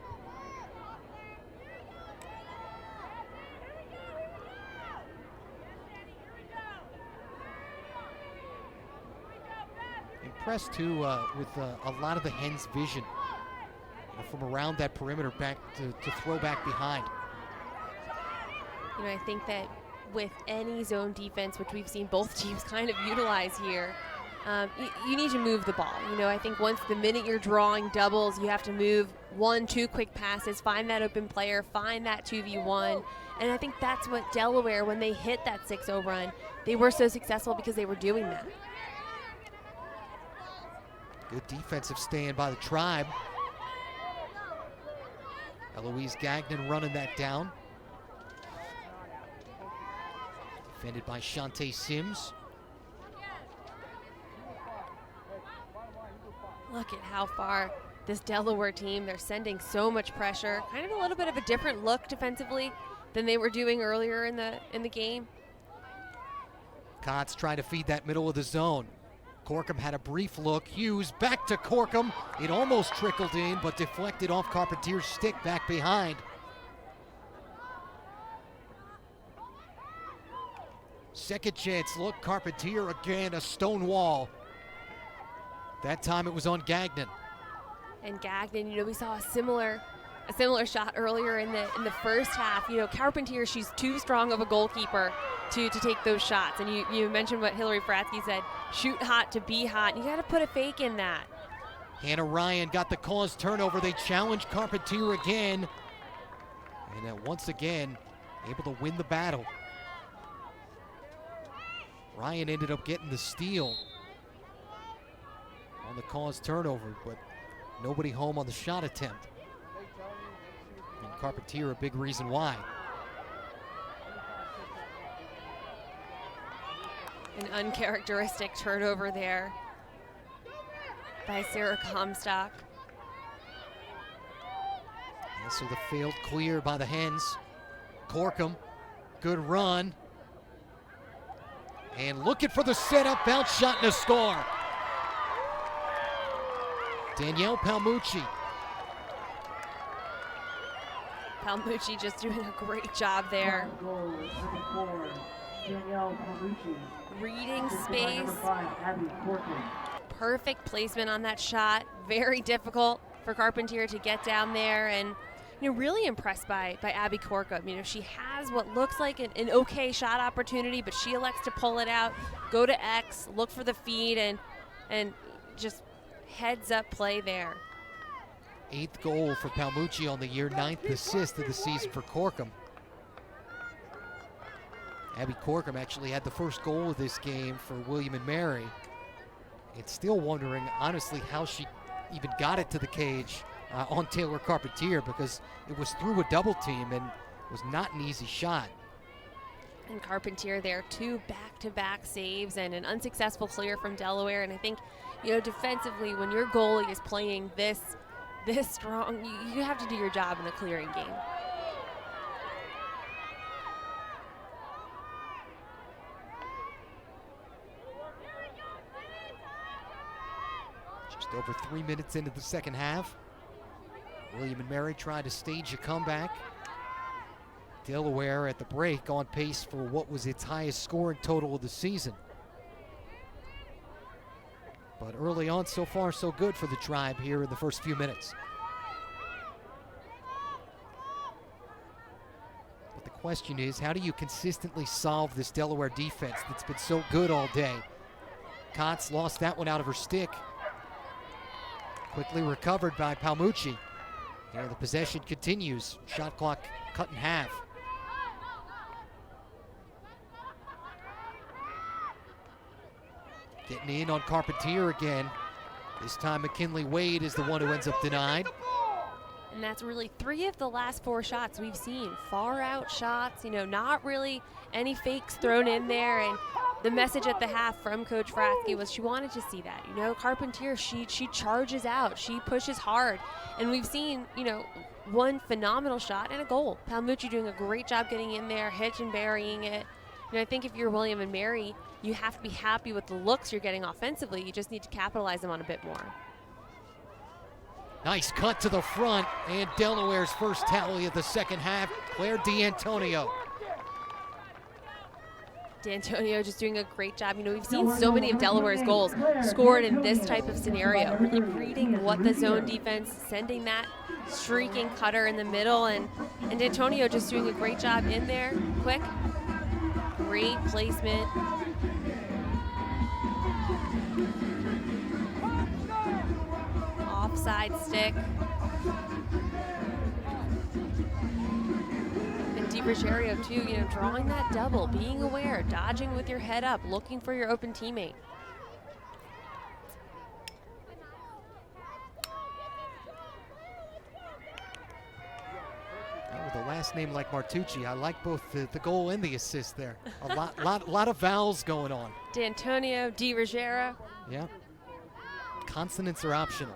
Impressed, too, with a lot of the Hens' vision from around that perimeter back to throw back behind.
You know, I think that with any zone defense, which we've seen both teams kind of utilize here, you need to move the ball. You know, I think once the minute you're drawing doubles, you have to move 1-2 quick passes, find that open player, find that 2v1. And I think that's what Delaware, when they hit that 6-0 run, they were so successful because they were doing that.
Good defensive stand by the Tribe. Eloise Gagnon running that down. Defended by Shantae Sims.
Look at how far this Delaware team, they're sending so much pressure. Kind of a little bit of a different look defensively than they were doing earlier in the game.
Kotz trying to feed that middle of the zone. Corkum had a brief look. Hughes back to Corkum. It almost trickled in, but deflected off Carpentier's stick back behind. Second chance, look, Carpentier again, a stone wall. That time it was on Gagnon.
And Gagnon, we saw a similar shot earlier in the first half. Carpentier, she's too strong of a goalkeeper to take those shots. And you mentioned what Hillary Fratsky said, shoot hot to be hot. You got to put a fake in that.
Hannah Ryan got the cause turnover. They challenged Carpentier again. And once again, able to win the battle. Ryan ended up getting the steal on the cause turnover, but nobody home on the shot attempt. And Carpentier a big reason why.
An uncharacteristic turnover there by Sarah Comstock.
And so the failed clear by the Hens. Corkum, good run. And looking for the setup, bounce shot and a score. Danielle Palmucci.
Palmucci just doing a great job there.
Goal, number 4, Danielle Palmucci.
Reading
Assisted by
space.
number 5, Abby Corcoran.
Perfect placement on that shot. Very difficult for Carpentier to get down there, and really impressed by Abby Corcup. She has what looks like an okay shot opportunity, but she elects to pull it out, go to X, look for the feed, and just heads up play there.
8th goal for Palmucci on the year, 9th assist of the season for Corkum. Abby Corkum actually had the first goal of this game for William and Mary. It's still wondering, honestly, how she even got it to the cage on Taylor Carpentier, because it was through a double team and was not an easy shot.
And Carpentier there, 2 back-to-back saves and an unsuccessful clear from Delaware. And I think, defensively, when your goalie is playing this strong, you have to do your job in the clearing game.
Just over 3 minutes into the second half. William and Mary tried to stage a comeback. Delaware at the break on pace for what was its highest scoring total of the season. But early on, so far, so good for the Tribe here in the first few minutes. But the question is, how do you consistently solve this Delaware defense that's been so good all day? Kotz lost that one out of her stick. Quickly recovered by Palmucci. The possession continues. Shot clock cut in half. Getting in on Carpentier again. This time McKinley Wade is the one who ends up denied.
And that's really 3 of the last 4 shots we've seen. Far out shots, not really any fakes thrown in there. And the message at the half from Coach Fratsky was she wanted to see that. Carpentier, she charges out, she pushes hard. And we've seen, one phenomenal shot and a goal. Palmucci doing a great job getting in there, hitch and burying it. I think if you're William and Mary, you have to be happy with the looks you're getting offensively. You just need to capitalize them on a bit more.
Nice cut to the front, and Delaware's first tally of the second half, Claire D'Antonio.
D'Antonio just doing a great job. We've seen so many of Delaware's goals scored in this type of scenario, really reading what the zone defense, sending that streaking cutter in the middle, and D'Antonio just doing a great job in there, quick, great placement. Offside stick. DiRigerio too, drawing that double, being aware, dodging with your head up, looking for your open teammate.
With a last name like Martucci, I like both the goal and the assist there. A lot of vowels going on.
D'Antonio, DiRigerio.
Yeah. Consonants are optional.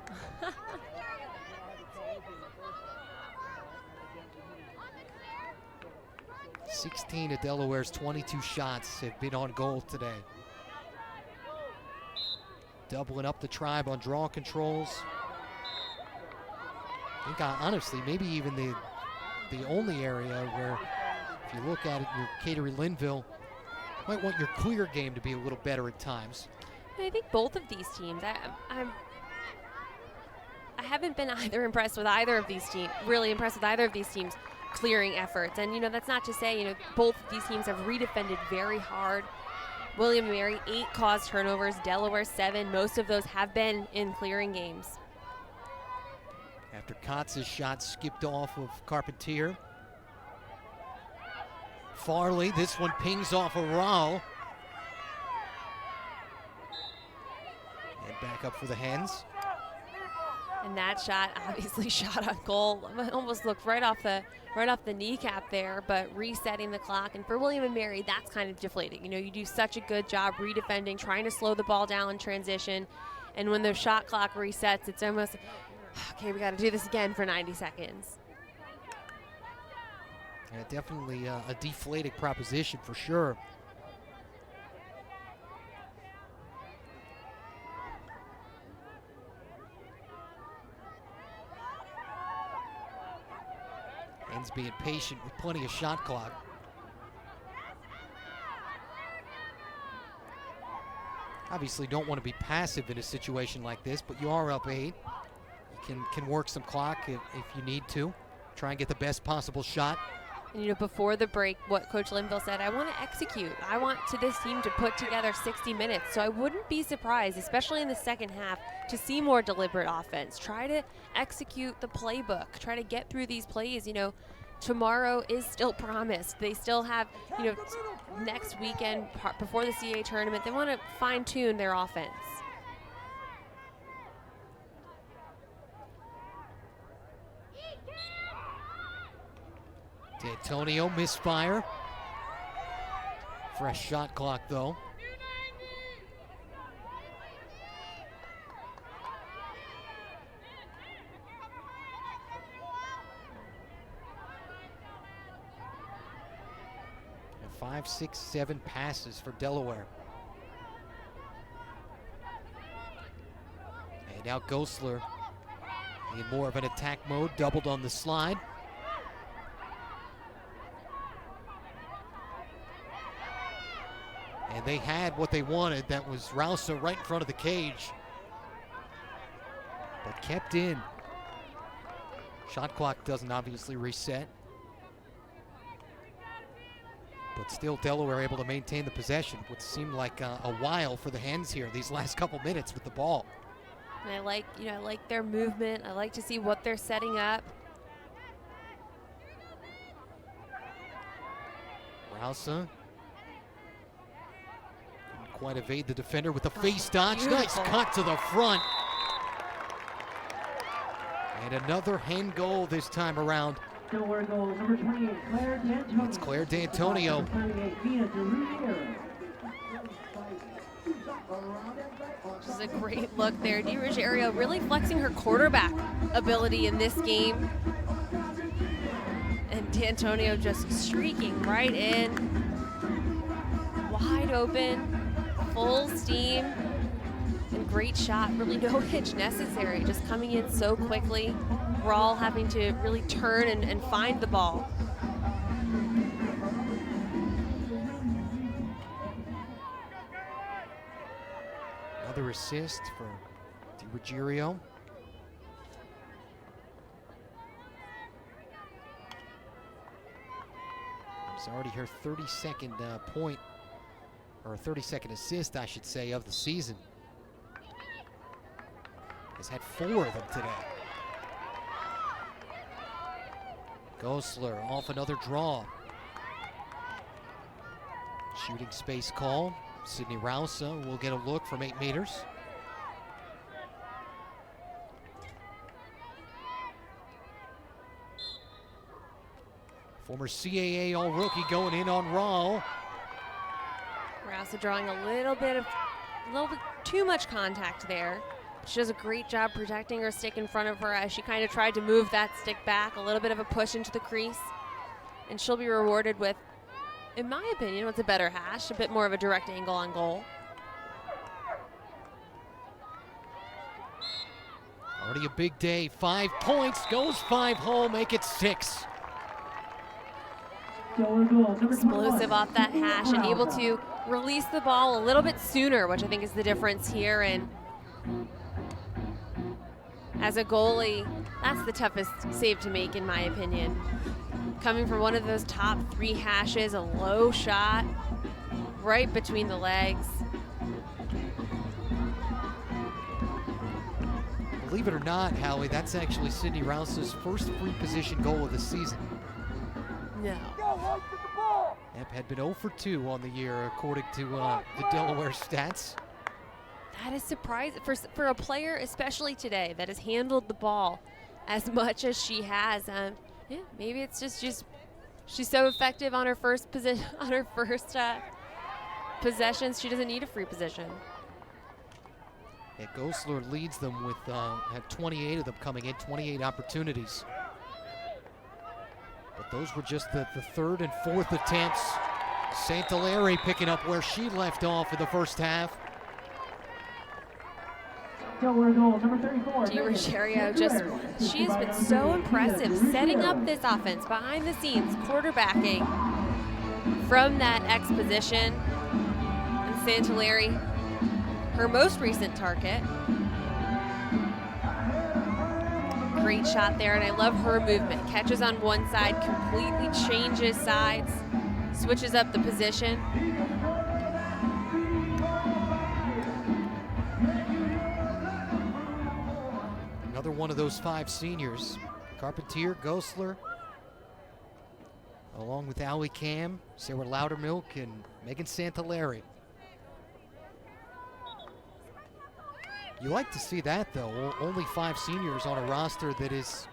16 of Delaware's 22 shots have been on goal today. Doubling up the Tribe on draw controls. I think honestly, maybe even the only area where, if you look at it, your Catering Linville Might want your clear game to be a little better at times.
I think both of these teams, I haven't been either impressed with either of these teams, really impressed with either of these teams' clearing efforts. And, that's not to say, both of these teams have redefended very hard. William & Mary, 8 caused turnovers, Delaware 7. Most of those have been in clearing games.
After Kotz's shot skipped off of Carpentier. Farley, this one pings off of Rao. And back up for the Hens.
And that shot obviously shot on goal. Almost looked right off the kneecap there, but resetting the clock. And for William & Mary, that's kind of deflating. You do such a good job redefending, trying to slow the ball down in transition. And when the shot clock resets, it's almost, okay, we got to do this again for 90 seconds.
Yeah, definitely a deflating proposition for sure. Hens being patient with plenty of shot clock. Obviously don't want to be passive in a situation like this, but you are up 8. You can work some clock if you need to. Try and get the best possible shot.
And before the break, what Coach Linville said, I want to execute. I want this team to put together 60 minutes. So I wouldn't be surprised, especially in the second half, to see more deliberate offense. Try to execute the playbook. Try to get through these plays. Tomorrow is still promised. They still have, next weekend before the CAA tournament, they want to fine-tune their offense.
D'Antonio misfire. Fresh shot clock though. And 5, 6, 7 passes for Delaware. And now Gosler in more of an attack mode, doubled on the slide. And they had what they wanted. That was Rousa right in front of the cage. But kept in. Shot clock doesn't obviously reset. But still Delaware able to maintain the possession. What seemed like a while for the Hens here these last couple minutes with the ball.
And I like their movement. I like to see what they're setting up.
Rousa quite evade the defender with a face dodge. Beautiful. Nice cut to the front. And another Hen goal this time around.
Delaware goal number 28, Claire D'Antonio.
It's Claire D'Antonio.
This is a great look there. Ruggiero really flexing her quarterback ability in this game. And D'Antonio just streaking right in. Wide open. Full steam, and great shot. Really no hitch necessary, just coming in so quickly. We're all having to really turn and find the ball.
Another assist for Ruggiero. It's already her 32nd point, or 32nd assist, I should say, of the season. Has had 4 of them today. Gosler off another draw. Shooting space call. Sydney Rousa will get a look from 8 meters. Former CAA All-Rookie going in on Raw.
Rousa drawing a little bit too much contact there. She does a great job protecting her stick in front of her as she kind of tried to move that stick back, a little bit of a push into the crease. And she'll be rewarded with, in my opinion, what's a better hash, a bit more of a direct angle on goal.
Already a big day, 5 points, goes 5 home, make it 6.
Delaware goal, number 21.
Explosive off that hash and able to release the ball a little bit sooner, which I think is the difference here. And as a goalie, that's the toughest save to make, in my opinion. Coming from one of those top 3 hashes, a low shot right between the legs.
Believe it or not, Howie, that's actually Sydney Rouse's first free position goal of the season.
No.
Yep, had been 0 for 2 on the year, according to the Delaware stats.
That is surprising for a player, especially today, that has handled the ball as much as she has. Yeah, maybe it's just she's so effective on her first position, on her first possessions. She doesn't need a free position.
Yeah, Gosler leads them with had 28 of them coming in, 28 opportunities. But those were just the third and fourth attempts. Santalari picking up where she left off in the first half.
Delaware goal, number 34.
DiRuggiero she has been so impressive setting up this offense behind the scenes, quarterbacking from that X position. And Santalari, her most recent target. Great shot there, and I love her movement. Catches on one side, completely changes sides, switches up the position.
Another one of those 5 seniors. Carpentier, Gosler, along with Allie Cam, Sarah Loudermilk, and Megan Santalari. You like to see that, though. Only 5 seniors on a roster that is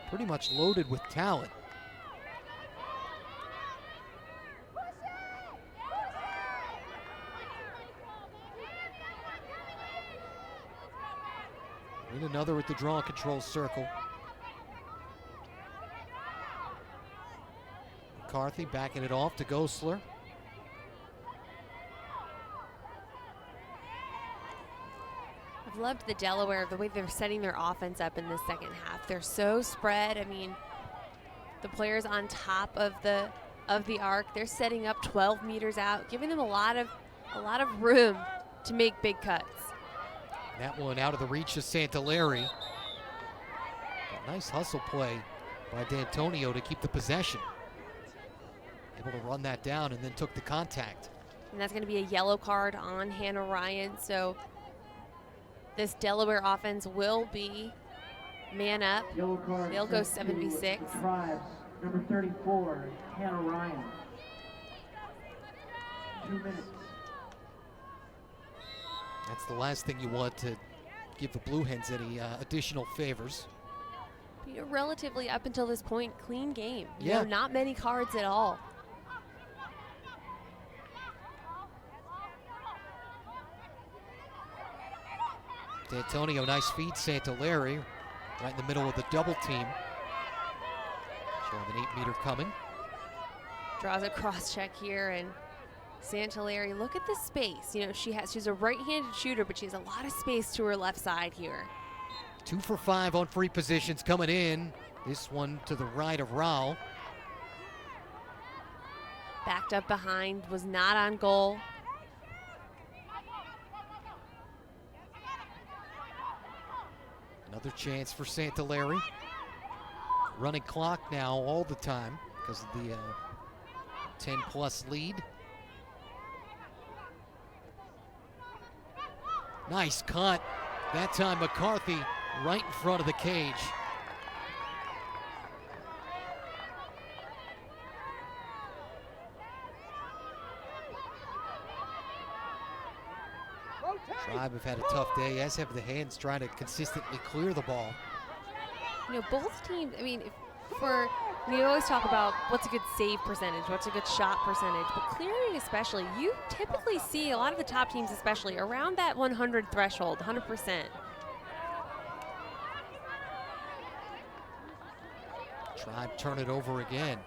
pretty much loaded with talent. And another at the draw control circle. McCarthy backing it off to Gosler.
I've loved the Delaware, the way they're setting their offense up in the second half. They're so spread. I mean, the players on top of the arc, they're setting up 12 meters out, giving them a lot of room to make big cuts.
That one out of the reach of Santalari. A nice hustle play by D'Antonio to keep the possession. Able to run that down and then took the contact.
And that's going to be a yellow card on Hannah Ryan. So this Delaware offense will be man up.
Yellow card.
They'll go 7v6.
Tribes, number 34, Hannah Ryan. 2 minutes.
That's the last thing you want to give the Blue Hens any additional favors.
You know, relatively up until this point, clean game. You
Yeah.
know, not many cards at all.
D'Antonio, nice feed, Santalari, right in the middle of the double team. She'll have an 8-meter coming.
Draws a cross check here, and Santalari, look at the space. You know, she's a right-handed shooter, but she has a lot of space to her left side here.
2 for 5 on free positions coming in. This one to the right of Rao.
Backed up behind, was not on goal.
Another chance for Santalari. Running clock now all the time because of the 10-plus lead. Nice cut. That time McCarthy right in front of the cage. Tribe have had a tough day, as have the Hens trying to consistently clear the ball.
You know, both teams, I mean, we always talk about what's a good save percentage, what's a good shot percentage, but clearing especially, you typically see a lot of the top teams especially around that 100 threshold, 100%.
Tribe turn it over again.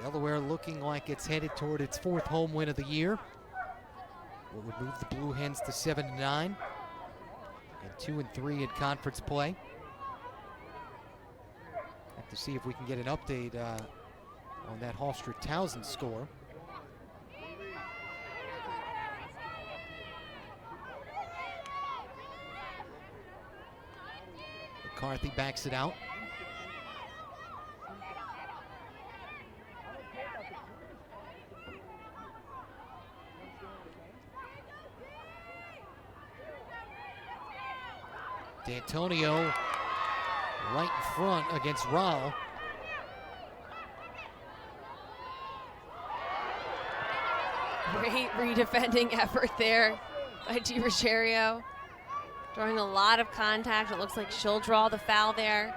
Delaware looking like it's headed toward its 4th home win of the year. What would move the Blue Hens to 7-9 and 2-3 in conference play. Look to see if we can get an update on that Hofstra-Towson score. McCarthy backs it out. D'Antonio right in front against Rao.
Great redefending effort there by DiRogerio. Drawing a lot of contact. It looks like she'll draw the foul there.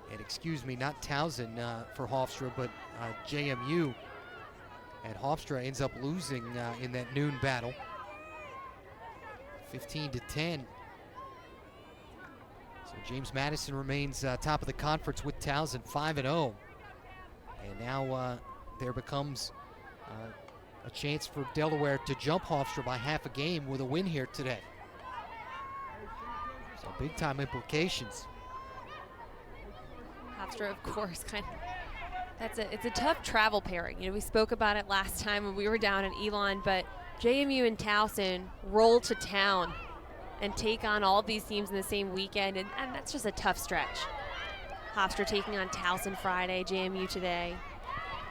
And excuse me, not Towson for Hofstra, but JMU. And Hofstra ends up losing in that noon battle. 15-10. So James Madison remains top of the conference with Towson, 5-0. And now there becomes a chance for Delaware to jump Hofstra by half a game with a win here today. So big time implications.
Hofstra, of course, it's a tough travel pairing. You know, we spoke about it last time when we were down in Elon, but JMU and Towson roll to town and take on all these teams in the same weekend, and that's just a tough stretch. Hofstra taking on Towson Friday, JMU today.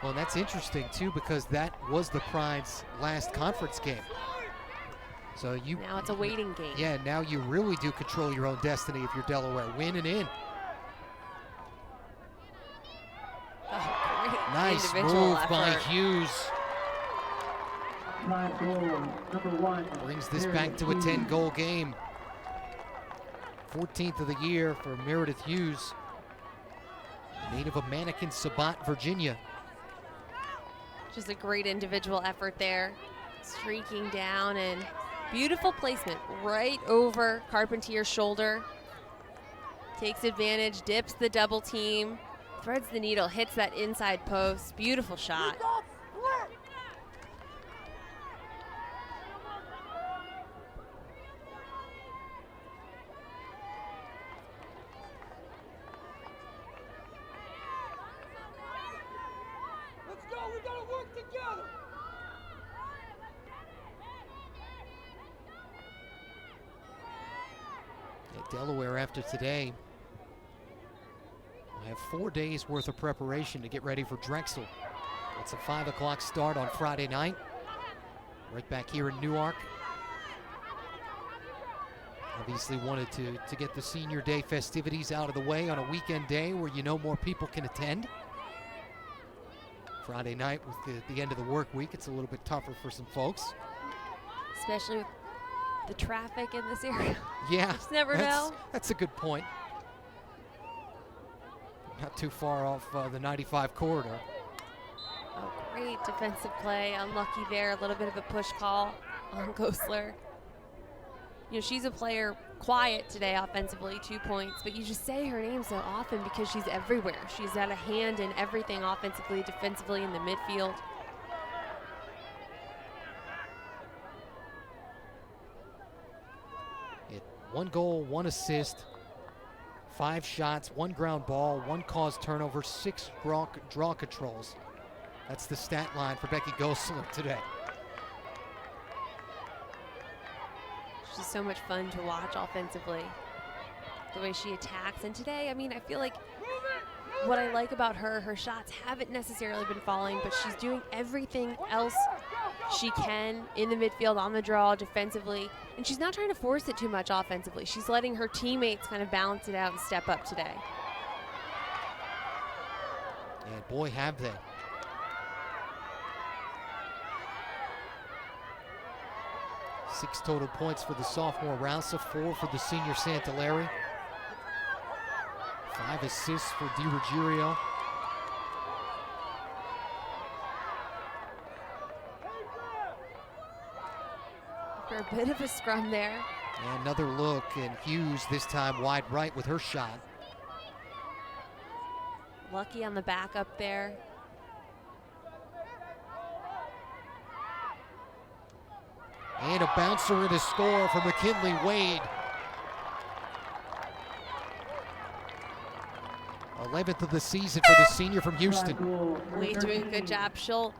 Well, and that's interesting too, because that was the Pride's last conference game. So
now it's a waiting game.
Yeah, now you really do control your own destiny if you're Delaware. Win and in.
Oh, great
nice
individual
move
effort
by Hughes.
Live goal, number 1.
Brings this back to a 10-goal game. 14th of the year for Meredith Hughes, native of Mannequin, Sabat, Virginia.
Just a great individual effort there. Streaking down and beautiful placement right over Carpentier's shoulder. Takes advantage, dips the double team, threads the needle, hits that inside post. Beautiful shot.
Delaware, after today, will have 4 days worth of preparation to get ready for Drexel. It's a 5 o'clock start on Friday night, right back here in Newark. Obviously wanted to get the senior day festivities out of the way on a weekend day where you know more people can attend. Friday night with the end of the work week, it's a little bit tougher for some folks.
Especially with the traffic in this area.
Yeah,
just never know.
That's a good point. Not too far off the 95 corridor.
Oh, great defensive play. Unlucky there. A little bit of a push call on Gosler. You know, she's a player quiet today offensively, 2 points, but you just say her name so often because she's everywhere. She's got a hand in everything offensively, defensively, in the midfield.
One goal, 1 assist, 5 shots, 1 ground ball, 1 caused turnover, 6 draw controls. That's the stat line for Becky Gosler today.
She's so much fun to watch offensively. The way she attacks. And today, I mean, I feel like what I like about her shots haven't necessarily been falling, but she's doing everything else she can in the midfield, on the draw, defensively. And she's not trying to force it too much offensively. She's letting her teammates kind of balance it out and step up today.
And boy, have they. Six total points for the sophomore Rousa, 4 for the senior Santaleri. 5 assists for DiRogerio.
For a bit of a scrum there.
And another look, and Hughes this time wide right with her shot.
Lucky on the back up there.
And a bouncer and a score for McKinley Wade. 11th of the season for the senior from Houston.
Wade doing a good job. She'll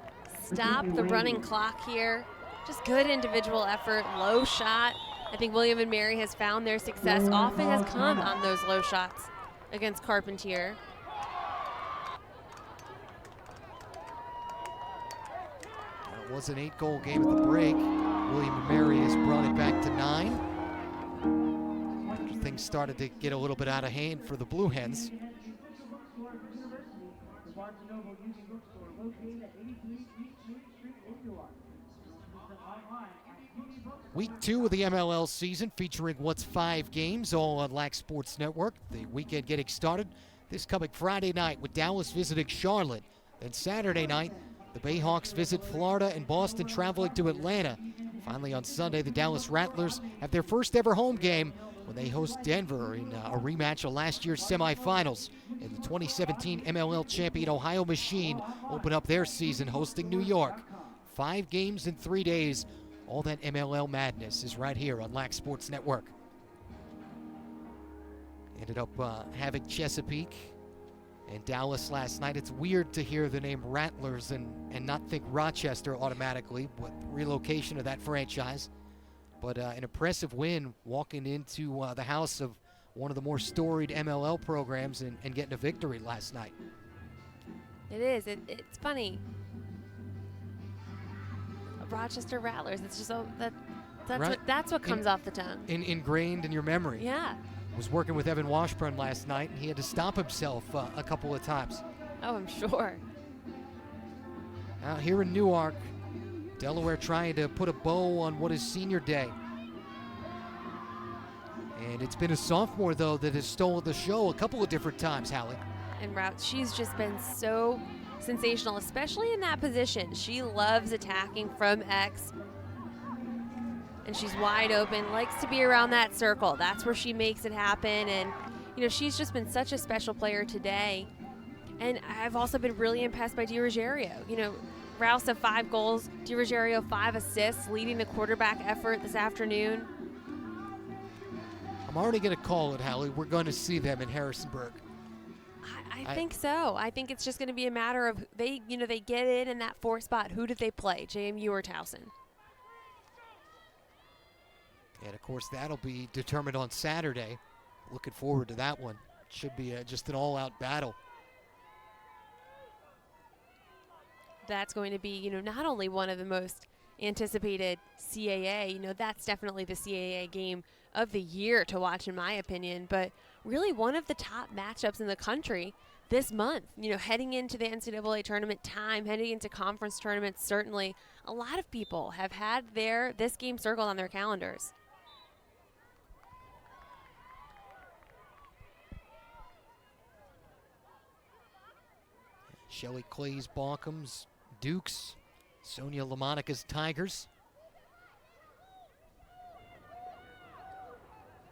stop the running clock here. Just good individual effort, low shot. I think William and Mary has found their success often has come on those low shots against Carpentier.
That was an 8-goal game at the break. William and Mary has brought it back to 9. After things started to get a little bit out of hand for the Blue Hens. Week 2 of the MLL season featuring what's 5 games, all on Lac Sports Network. The weekend getting started this coming Friday night with Dallas visiting Charlotte. Then Saturday night, the Bayhawks visit Florida and Boston traveling to Atlanta. Finally on Sunday, the Dallas Rattlers have their first ever home game when they host Denver in a rematch of last year's semifinals. And the 2017 MLL champion Ohio Machine open up their season hosting New York. 5 games in 3 days. All that MLL madness is right here on Lac Sports Network. Ended up having Chesapeake and Dallas last night. It's weird to hear the name Rattlers and not think Rochester automatically, with relocation of that franchise. But an impressive win walking into the house of one of the more storied MLL programs and getting a victory last night.
It is. It's funny. Rochester Rattlers. It's just that's what comes off the tongue.
Ingrained in your memory.
Yeah.
Was working with Evan Washburn last night, and he had to stop himself a couple of times.
Oh, I'm sure.
Out here in Newark, Delaware trying to put a bow on what is senior day. And it's been a sophomore, though, that has stolen the show a couple of different times, Hallie.
And she's just been so sensational, especially in that position. She loves attacking from X. And she's wide open, likes to be around that circle. That's where she makes it happen. And, she's just been such a special player today. And I've also been really impressed by DiRuggiero. Rouse of 5 goals, DiRuggiero 5 assists, leading the quarterback effort this afternoon.
I'm already going to call it, Hallie. We're going to see them in Harrisonburg.
I think so. I think it's just going to be a matter of they get in that 4 spot. Who did they play, JMU or Towson?
And, of course, that'll be determined on Saturday. Looking forward to that one. Should be just an all-out battle.
That's going to be, not only one of the most anticipated CAA, that's definitely the CAA game of the year to watch, in my opinion, but really one of the top matchups in the country this month. Heading into the NCAA tournament time, heading into conference tournaments, certainly a lot of people have had this game circled on their calendars.
Shelly Clay's Boncoms, Dukes, Sonia LaMonica's Tigers.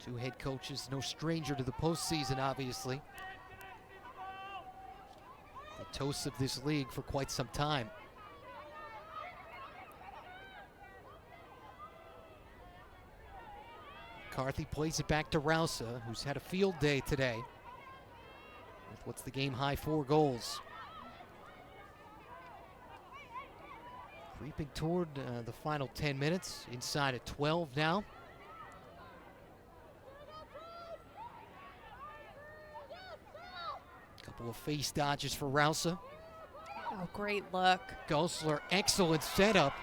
2 head coaches, no stranger to the postseason, obviously. The toasts of this league for quite some time. McCarthy plays it back to Rousa, who's had a field day today with what's the game high 4 goals. Creeping toward the final 10 minutes, inside at 12 now. Couple of face dodges for Rousa.
Oh, great look.
Gosler, excellent setup.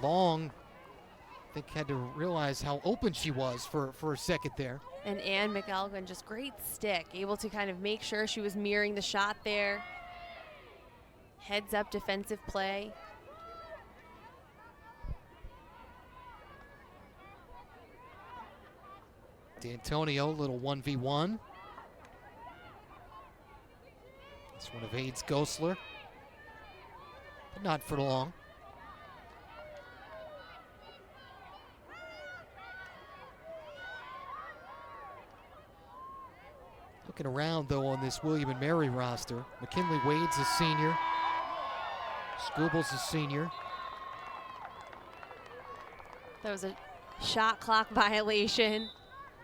Long, I think, had to realize how open she was for a second there.
And Ann McElvin, just great stick, able to kind of make sure she was mirroring the shot there. Heads up defensive play.
D'Antonio, little 1v1. This one evades Gosler, but not for long. Looking around, though, on this William and Mary roster, McKinley Wade's a senior. Scooble's a senior.
That was a shot clock violation.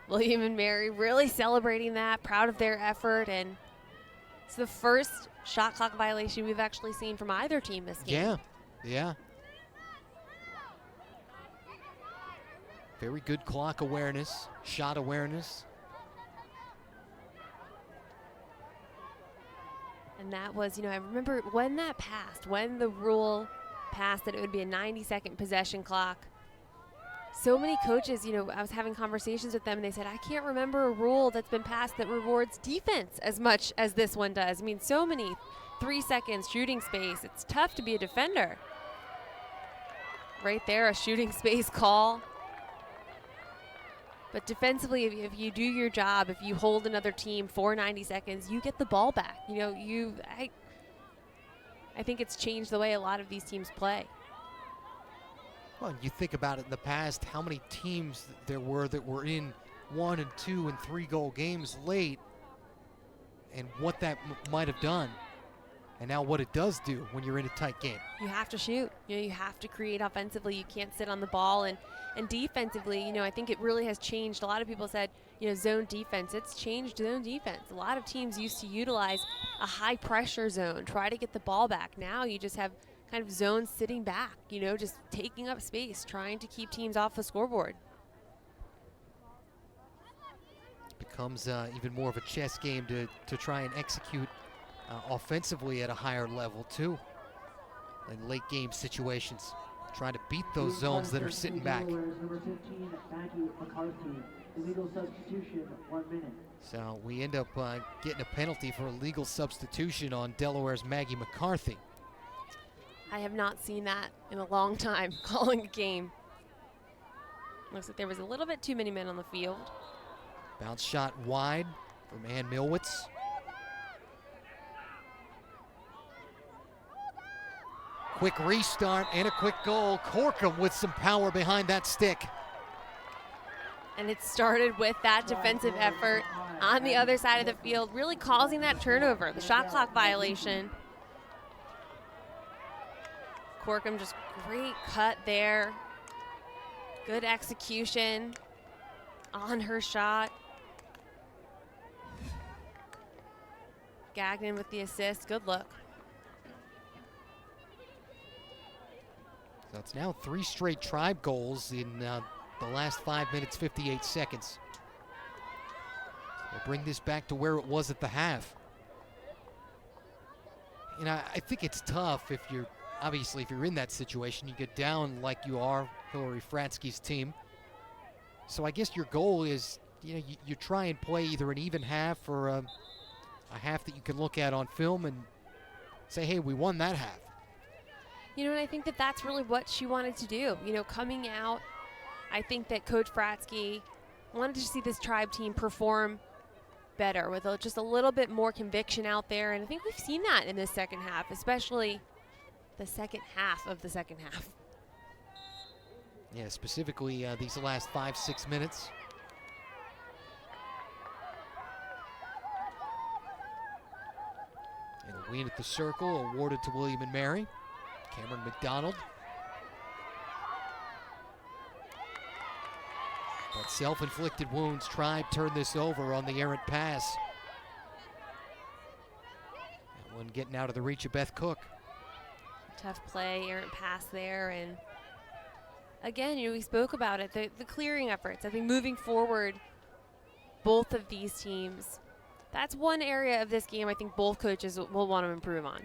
William and Mary really celebrating that, proud of their effort, and it's the first shot clock violation we've actually seen from either team this game.
Yeah. Very good clock awareness, shot awareness.
And that was, I remember when that passed, when the rule passed that it would be a 90-second possession clock. So many coaches, I was having conversations with them and they said, I can't remember a rule that's been passed that rewards defense as much as this one does. I mean, so many 3 seconds shooting space. It's tough to be a defender. Right there, a shooting space call. But defensively, if you do your job, if you hold another team for 90 seconds, you get the ball back. I think it's changed the way a lot of these teams play.
Well, you think about it in the past, how many teams there were that were in 1 and 2 and 3 goal games late, and what that might have done, and now what it does do when you're in a tight game.
You have to shoot. You have to create offensively. You can't sit on the ball, and defensively, I think it really has changed. A lot of people said, zone defense. It's changed zone defense. A lot of teams used to utilize a high pressure zone, try to get the ball back. Now you just have kind of zones sitting back, just taking up space, trying to keep teams off the scoreboard.
Becomes even more of a chess game to try and execute offensively at a higher level too, in late game situations. Trying to beat those zones that are sitting back.
Number 15, Maggie McCarthy. Illegal substitution, 1 minute.
So we end up getting a penalty for a legal substitution on Delaware's Maggie McCarthy.
I have not seen that in a long time, calling a game. Looks like there was a little bit too many men on the field.
Bounce shot wide from Ann Milwitz. Quick restart and a quick goal. Corkum with some power behind that stick.
And it started with that defensive effort on the other side of the field, really causing that turnover, the shot clock violation. Corkum just great cut there. Good execution on her shot. Gagnon with the assist, good look.
So it's now 3 straight Tribe goals in the last 5 minutes, 58 seconds. We'll bring this back to where it was at the half. And I think it's tough if you're, obviously, if you're in that situation, you get down like you are, Hillary Fratsky's team. So I guess your goal is, you try and play either an even half or a half that you can look at on film and say, hey, we won that half.
And I think that that's really what she wanted to do. Coming out, I think that Coach Fratsky wanted to see this Tribe team perform better with just a little bit more conviction out there. And I think we've seen that in this second half, especially the second half of the second half.
Yeah, specifically these last 5-6 minutes. And a win at the circle awarded to William and Mary. Cameron McDonald. But self-inflicted wounds. Tribe turned this over on the errant pass. That one getting out of the reach of Beth Cook.
Tough play, errant pass there, and again, we spoke about it, the clearing efforts. I think moving forward, both of these teams, that's one area of this game I think both coaches will want to improve on.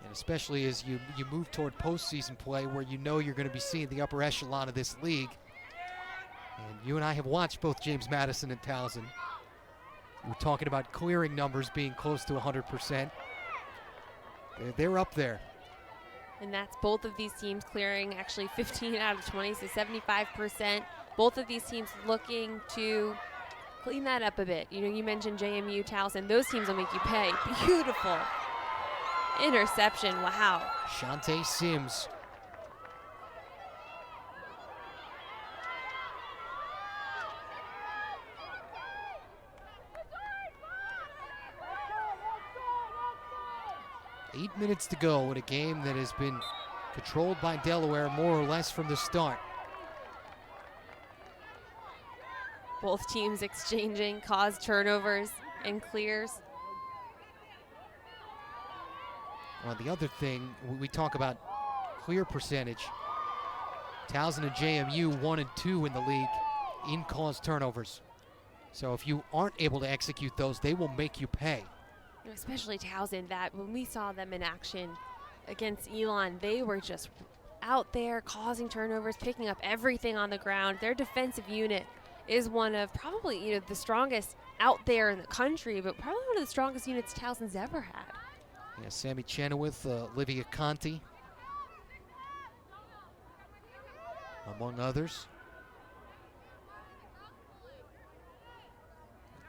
And especially as you move toward postseason play where you're going to be seeing the upper echelon of this league. And you and I have watched both James Madison and Towson. We're talking about clearing numbers being close to 100%. They're up there.
And that's both of these teams clearing actually 15 out of 20, so 75%. Both of these teams looking to clean that up a bit. You mentioned JMU, Towson. Those teams will make you pay. Beautiful interception. Wow.
Shantae Sims. Eight minutes to go in a game that has been controlled by Delaware more or less from the start.
Both teams exchanging caused turnovers and clears.
Well, the other thing, we talk about clear percentage. Towson and JMU 1 and 2 in the league in caused turnovers. So if you aren't able to execute those, they will make you pay.
Especially Towson, that when we saw them in action against Elon, they were just out there causing turnovers, picking up everything on the ground. Their defensive unit is one of probably the strongest out there in the country, but probably one of the strongest units Towson's ever had.
Yeah, Sammy Chenoweth, Olivia Conti, among others.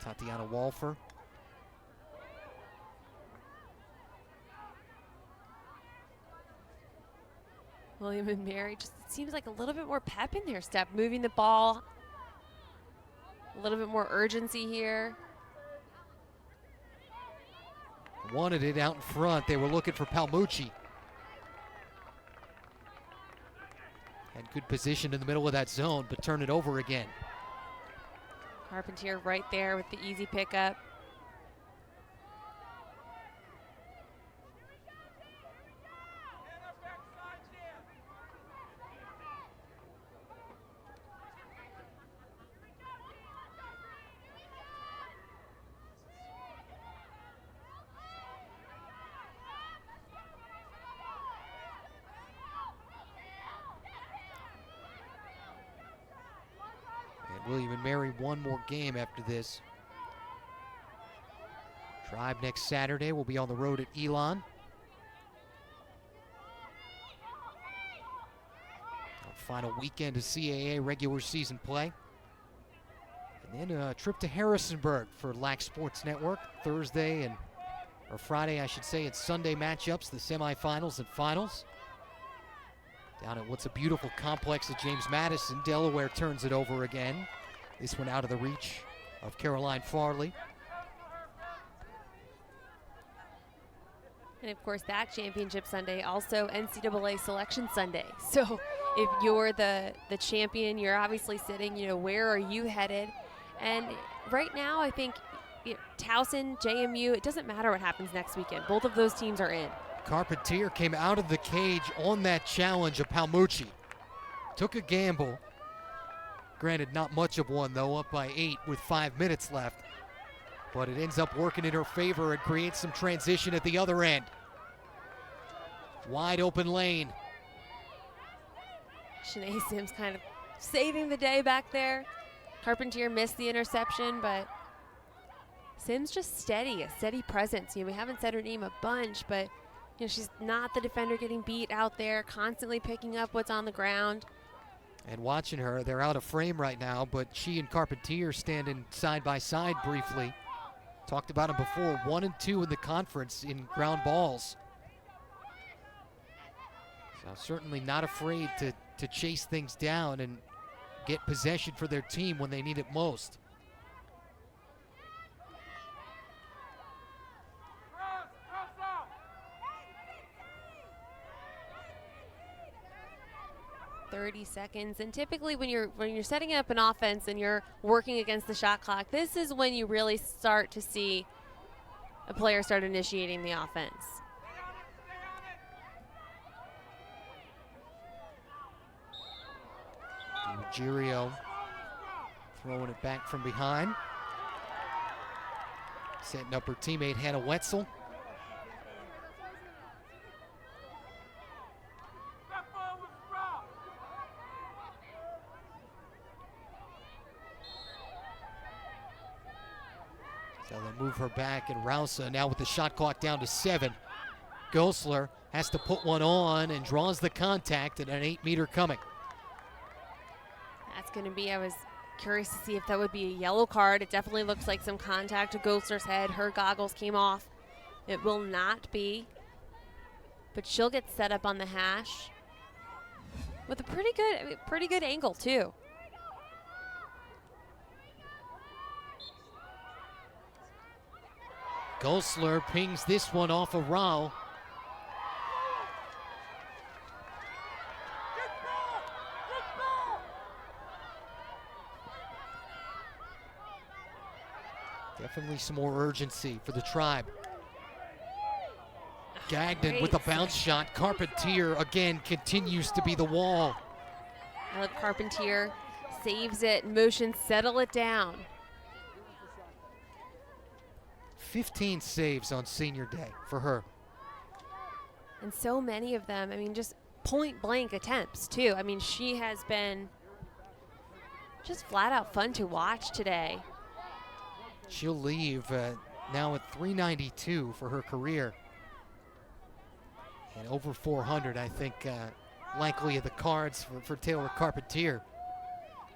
Tatiana Walfer.
William and Mary, just it seems like a little bit more pep in their step, moving the ball, a little bit more urgency here.
Wanted it out in front. They were looking for Palmucci. Had good position in the middle of that zone, but turn it over again.
Carpentier right there with the easy pickup.
William and Mary one more game after this. Tribe next Saturday will be on the road at Elon. Our final weekend of CAA regular season play. And then a trip to Harrisonburg for Lac Sports Network Thursday or Friday, I should say, it's Sunday matchups, the semifinals and finals. Down at what's a beautiful complex at James Madison, Delaware turns it over again. This one out of the reach of Caroline Farley.
And of course, that championship Sunday, also NCAA Selection Sunday. So if you're the champion, you're obviously sitting, where are you headed? And right now, I think Towson, JMU, it doesn't matter what happens next weekend. Both of those teams are in.
Carpentier came out of the cage on that challenge of Palmucci. Took a gamble. Granted, not much of one, though, up by 8 with 5 minutes left. But it ends up working in her favor and creates some transition at the other end. Wide open lane.
Shanae Sims kind of saving the day back there. Carpentier missed the interception, but Sims just steady, a steady presence. We haven't said her name a bunch, but she's not the defender getting beat out there, constantly picking up what's on the ground.
And watching her, they're out of frame right now, but she and Carpentier standing side by side briefly. Talked about them before, 1 and 2 in the conference in ground balls. So certainly not afraid to chase things down and get possession for their team when they need it most.
.30 seconds, and typically when you're setting up an offense and you're working against the shot clock, this is when you really start to see a player start initiating the offense.
Ruggiero throwing it back from behind. Setting up her teammate Hannah Wetzel. So they move her back, and Rousa now with the shot clock down to 7. Gosler has to put one on and draws the contact at an 8-meter coming.
That's going to be, I was curious to see if that would be a yellow card. It definitely looks like some contact to Gosler's head. Her goggles came off. It will not be. But she'll get set up on the hash with a pretty good angle too.
Gosler pings this one off of Rao. Definitely some more urgency for the Tribe. Gagnon with a bounce shot. Carpentier again continues to be the wall.
Alec Carpentier saves it, motion, settle it down.
15 saves on senior day for her.
And so many of them, I mean, just point blank attempts too. I mean, she has been just flat out fun to watch today.
She'll leave now at 392 for her career. And over 400, I think, likely of the cards for Taylor Carpentier.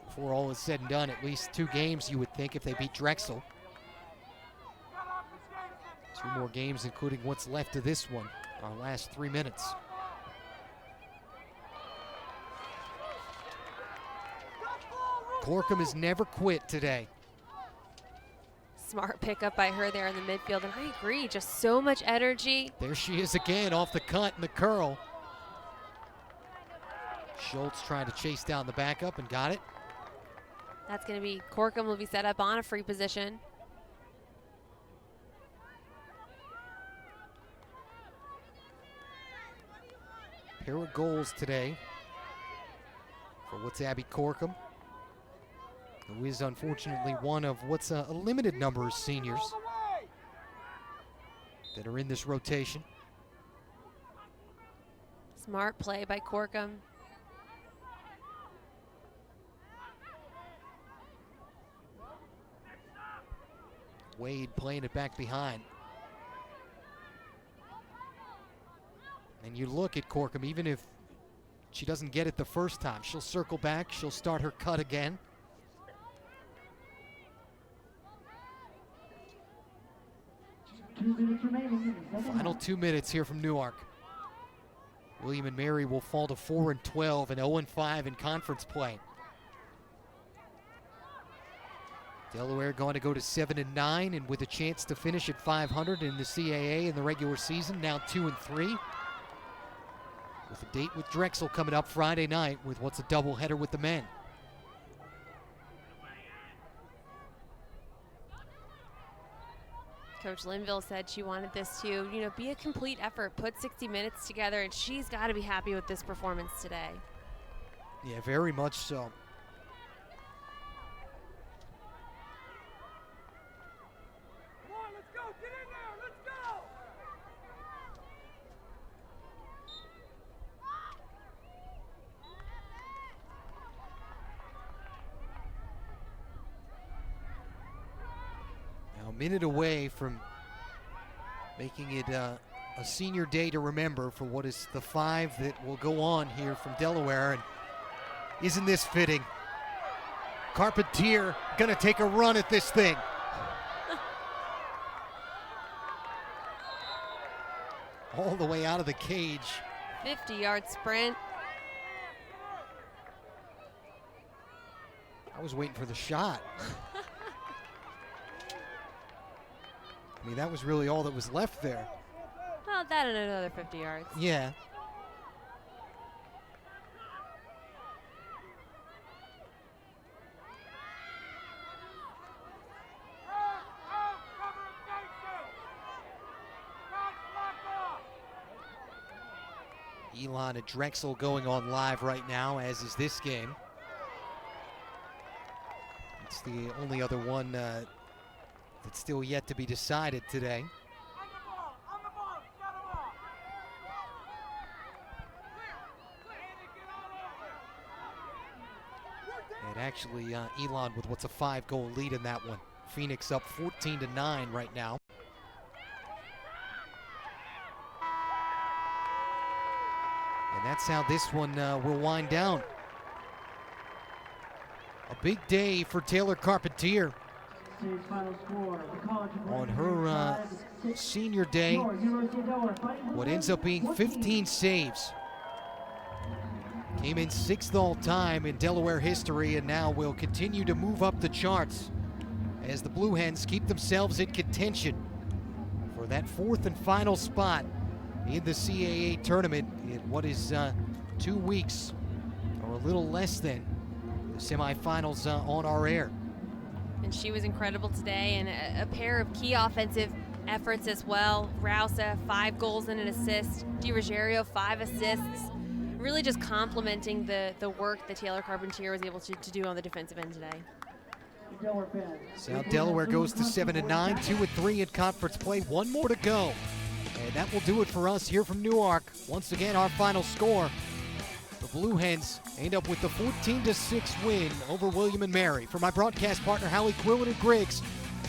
Before all is said and done, at least 2 games, you would think, if they beat Drexel. 2 more games, including what's left of this one, our last 3 minutes. Corkum has never quit today.
Smart pickup by her there in the midfield, and I agree, just so much energy.
There she is again, off the cut and the curl. Schultz trying to chase down the backup and got it.
That's going to be, Corkum will be set up on a free position.
Pair of goals today for what's Abby Corkum, who is unfortunately one of what's a limited number of seniors that are in this rotation.
Smart play by Corkum.
Wade playing it back behind. And you look at Corkum, even if she doesn't get it the first time, she'll circle back, she'll start her cut again. Final 2 minutes here from Newark. William and Mary will fall to 4-12 and 0-5 in conference play. Delaware going to go to 7-9 and with a chance to finish at 500 in the CAA in the regular season, now 2-3. With a date with Drexel coming up Friday night with what's a doubleheader with the men.
Coach Linville said she wanted this to, be a complete effort, put 60 minutes together, and she's got to be happy with this performance today.
Yeah, very much so.
Come on, let's go. Get in there. Let's go.
Now a minute away from making it a senior day to remember for what is the 5 that will go on here from Delaware. And isn't this fitting? Carpentier gonna take a run at this thing. All the way out of the cage.
50-yard sprint.
I was waiting for the shot. I mean, that was really all that was left there.
Well, that and another 50 yards.
Yeah. Elon at Drexel going on live right now, as is this game. It's the only other one that's still yet to be decided today. And actually, Elon with what's a 5-goal lead in that one. Phoenix up 14-9 right now. And that's how this one will wind down. A big day for Taylor Carpentier. On her senior day, what ends up being 15 saves. Came in 6th all time in Delaware history and now will continue to move up the charts as the Blue Hens keep themselves in contention for that 4th and final spot in the CAA tournament in what is 2 weeks, or a little less than, the semifinals on our air.
and she was incredible today, and a pair of key offensive efforts as well. Rousa, 5 goals and an assist. DiRogerio, 5 assists. Really just complementing the work that Taylor Carpentier was able to do on the defensive end today.
South Delaware goes to 7-9, 2-3 in conference play. One more to go. And that will do it for us here from Newark. Once again, our final score. The Blue Hens end up with the 14-6 win over William and Mary. For my broadcast partner, Howie Quillen and Griggs,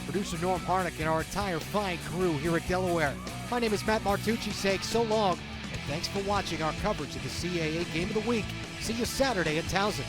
producer Norm Harnick, and our entire fine crew here at Delaware, my name is Matt Martucci saying so long, and thanks for watching our coverage of the CAA Game of the Week. See you Saturday at Towson.